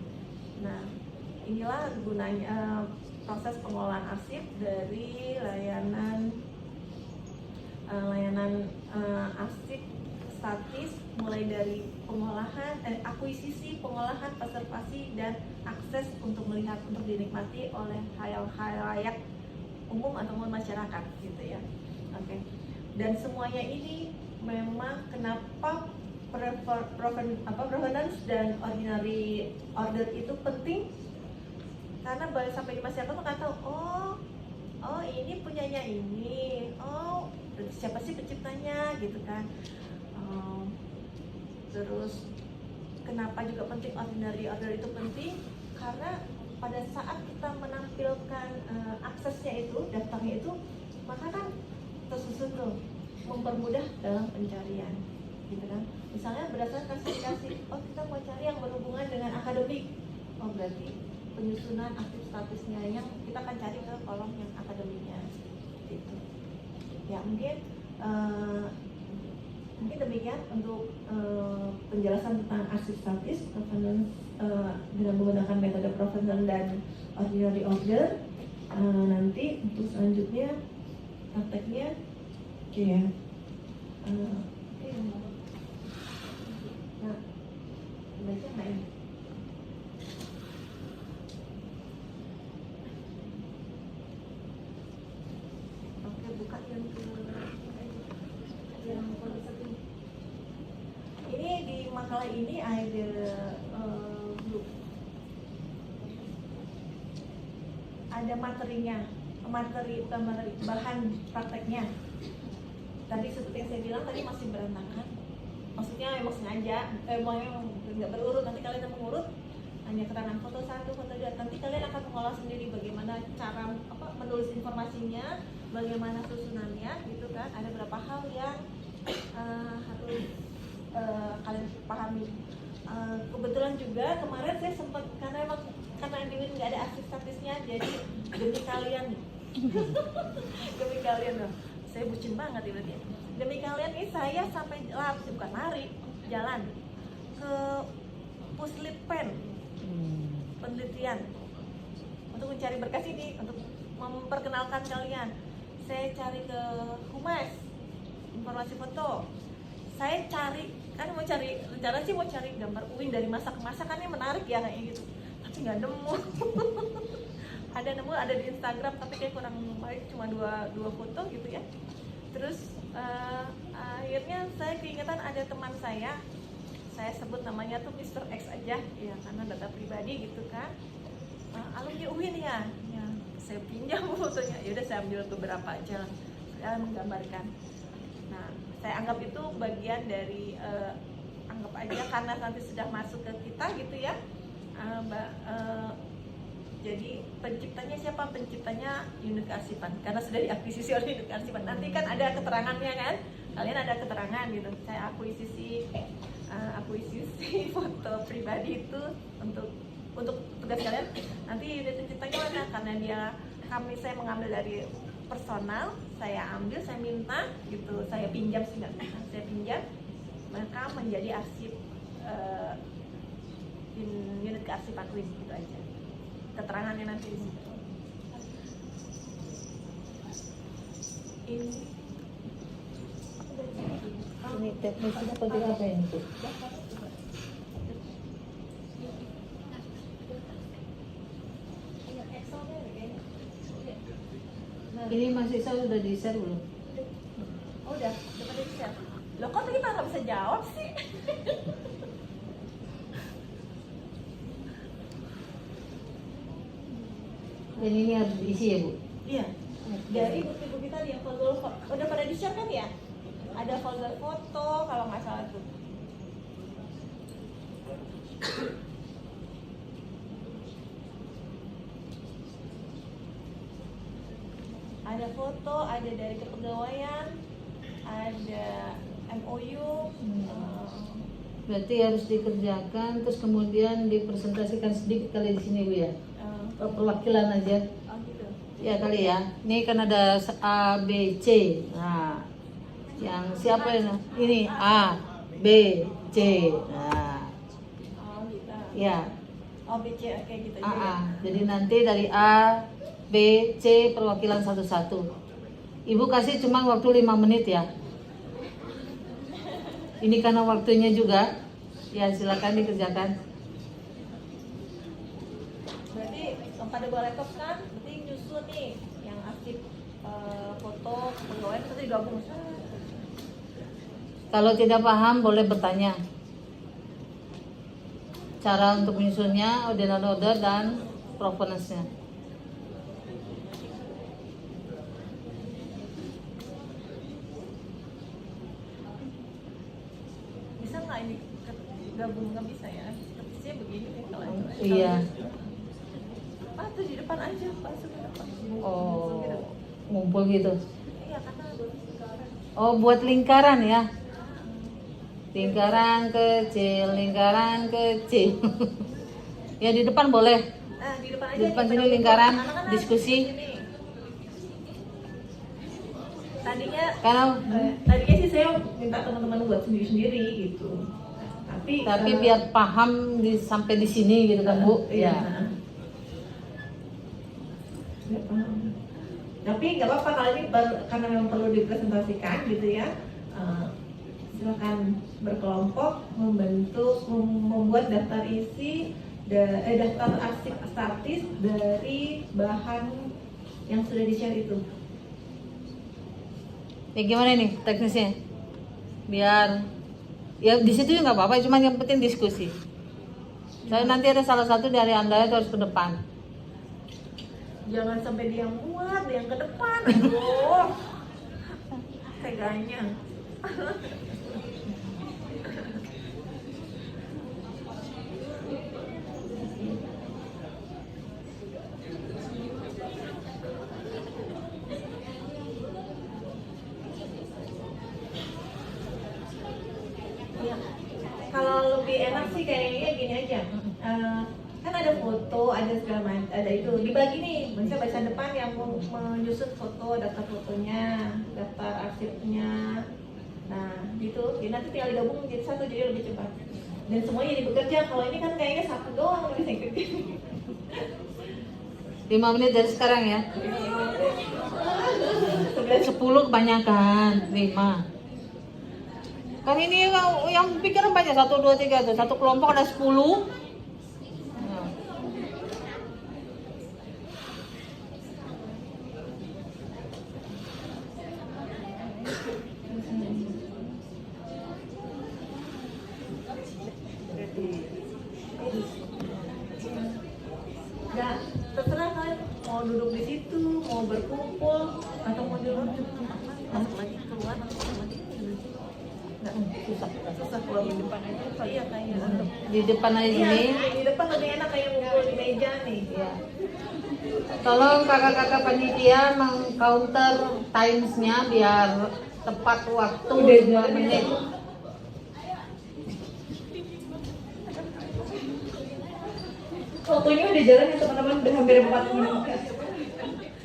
Nah, inilah gunanya proses pengolahan arsip dari layanan arsip statis, mulai dari pengolahan, akuisisi, pengolahan, preservasi, dan akses untuk melihat, untuk dinikmati oleh khalayak umum ataupun masyarakat gitu ya. Oke. Dan semuanya ini memang kenapa provenance dan ordinary order itu penting, karena sampai di masyarakat tuh nggak tahu, oh ini punyanya ini, siapa sih penciptanya gitu kan. Terus kenapa juga penting ordinary order itu penting, karena pada saat kita menampilkan aksesnya itu, daftarnya itu, maka kan tersusun tuh, mempermudah dalam pencarian gitu kan. Misalnya berdasarkan klasifikasi, oh kita mau cari yang berhubungan dengan akademik, oh berarti penyusunan aktif statusnya yang kita akan cari ke kolom yang akademiknya, gitu. Ya mungkin demikian untuk penjelasan tentang arsip statis provenance dengan menggunakan metode provenance dan ordinary order. Nanti untuk selanjutnya prakteknya, oke ya. Nah, baca nggak ini? Oke, buka yang ke ini di makalah ini ada ada materinya, bahan prakteknya. Tadi seperti yang saya bilang tadi masih berantakan. Maksudnya emang sengaja, emang nggak berurut. Nanti kalian yang mengurut hanya keterangan foto 1, foto 2. Nanti kalian akan mengolah sendiri bagaimana cara menulis informasinya, bagaimana susunannya, gitu kan. Ada beberapa hal yang harus kalian pahami. Kebetulan juga kemarin saya sempat karena ini nggak ada arsip statisnya, jadi demi kalian demi kalian loh, saya bucin banget ya berarti. Demi kalian nih saya sampai bukan lari, jalan ke Puslitpen penelitian untuk mencari berkas ini, untuk memperkenalkan kalian. Saya cari ke Humas informasi foto. Saya cari, kan mau cari, rencana sih mau cari gambar UIN dari masa ke masa, kan yang menarik ya kayak gitu, tapi nggak nemu. ada di Instagram tapi kayak kurang baik, cuma dua foto gitu ya. Terus akhirnya saya keingetan ada teman saya sebut namanya tuh Mr. X aja ya, karena data pribadi gitu kan. Alumni UIN ya, saya pinjam fotonya. Ya udah saya ambil beberapa aja, saya menggambarkan. Nah, saya anggap itu bagian dari anggap aja karena nanti sudah masuk ke kita gitu ya. Jadi penciptanya siapa? Penciptanya unit kearsipan, karena sudah diakuisisi oleh unit kearsipan. Nanti kan ada keterangannya kan, kalian ada keterangan gitu. Saya akuisisi foto pribadi itu untuk tugas kalian. Nanti unit penciptanya mana? Karena saya mengambil dari personal, saya ambil, saya minta gitu, saya pinjam sih nggak, saya pinjam, maka menjadi arsip unit kearsipan UIN gitu aja. Keterangannya nanti ini teknisnya seperti apa ini? Ini masih saya udah di share belum? Oh udah pada di-share. Loh kok tadi nggak bisa jawab sih? Dan ini harus diisi ya Bu? Iya. Dari bukti-bukti tadi yang folder udah pada di-share kan ya? Ada folder foto kalau nggak salah tuh. Ada foto, ada dari kepegawaian, ada MOU. Berarti harus dikerjakan, terus kemudian dipresentasikan sedikit kali di sini Bu ya? Perwakilan aja. Oh gitu. Ya kali ya. Ini kan ada A, B, C. Nah, yang siapa ini? Ini A, B, C. Nah, Oh gitu. ya. Oh BC kayak gitu A, juga ya. Jadi nanti dari A, B, C perwakilan satu-satu. Ibu kasih cuma waktu 5 menit ya. Ini karena waktunya juga. Ya silakan dikerjakan. Berarti pada bawa laptop kan, berarti nyusun nih yang arsip foto kepegawaian itu digabung. Kalau tidak paham boleh bertanya. Cara untuk menyusunnya, ordinal order dan provenance-nya. Bisa nggak ini gabung? Nggak bisa ya? Sepertinya begini nih kalau Iya. Pak tuh di depan aja, Pak sudah depan. Oh, ngumpul gitu. Iya karena ada lingkaran. Oh, buat lingkaran ya. Lingkaran kecil, lingkaran kecil. Ya di depan boleh. Nah, di depan aja. Di depan nih, sini pada lingkaran, kumpul. Anak-anak diskusi. di sini. Tadinya Karena tadinya sih saya minta teman-teman buat sendiri-sendiri gitu. Tapi biar paham sampai di sini gitu kan Bu. Iya. Ya. Nggak paham. Tapi nggak apa-apa kalau ini karena memang perlu dipresentasikan gitu ya. Silakan berkelompok membuat daftar isi daftar arsip statis dari bahan yang sudah di-share itu. Ya gimana nih teknisnya? Biar ya di situ juga nggak apa-apa, cuma yang penting diskusi. Saya nanti ada salah satu dari Anda itu harus ke depan. Jangan sampai dia muat, dia yang ke depan. Aduh. Teganya. Ya, kalau lebih enak sih kayaknya gini aja. Kan ada foto, ada segala macam, ada itu dibagi nih. Misalnya bagian depan yang menyusun foto, daftar fotonya, daftar arsipnya. Nah, gitu. Jadi nanti tinggal digabung jadi satu, jadi lebih cepat. Dan semuanya jadi bekerja. Kalau ini kan kayaknya satu doang yang bisa kerja. 5 menit dari sekarang ya. 10 kebanyakan, 5. Kan ini yang pikiran banyak, 1, 2, 3 tuh. Satu kelompok ada 10. Nah. Ya, terserah kan mau duduk di situ, mau berkumpul, atau mau duduk di tempat masuk lagi keluar atau lagi. Nggak, susah keluar di depan aja. Iya kayaknya. Di depan aja Iya, sini. di depan lebih enak kayak ngumpul di meja nih. Ya. Tolong kakak-kakak panitia meng-counter times-nya biar tepat waktu 2 menit. Waktunya udah jalan ya teman-teman, udah hampir 4 menit.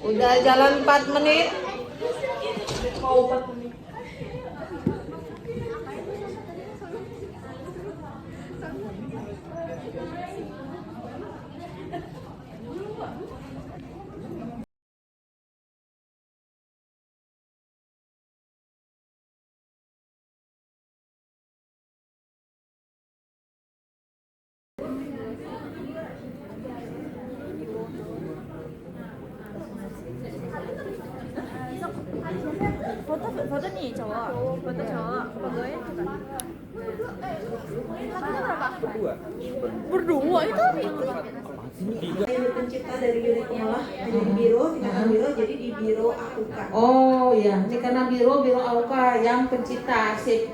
Udah jalan 4 menit. Mau 4 menit. Foto nih cowok, foto cowok, fotonya coba. Berdua itu. Ini pencipta dari unit olah, dari biro, tingkatan biro, jadi di biro AUK. Oh ya, ini karena biro AUK yang pencipta arsip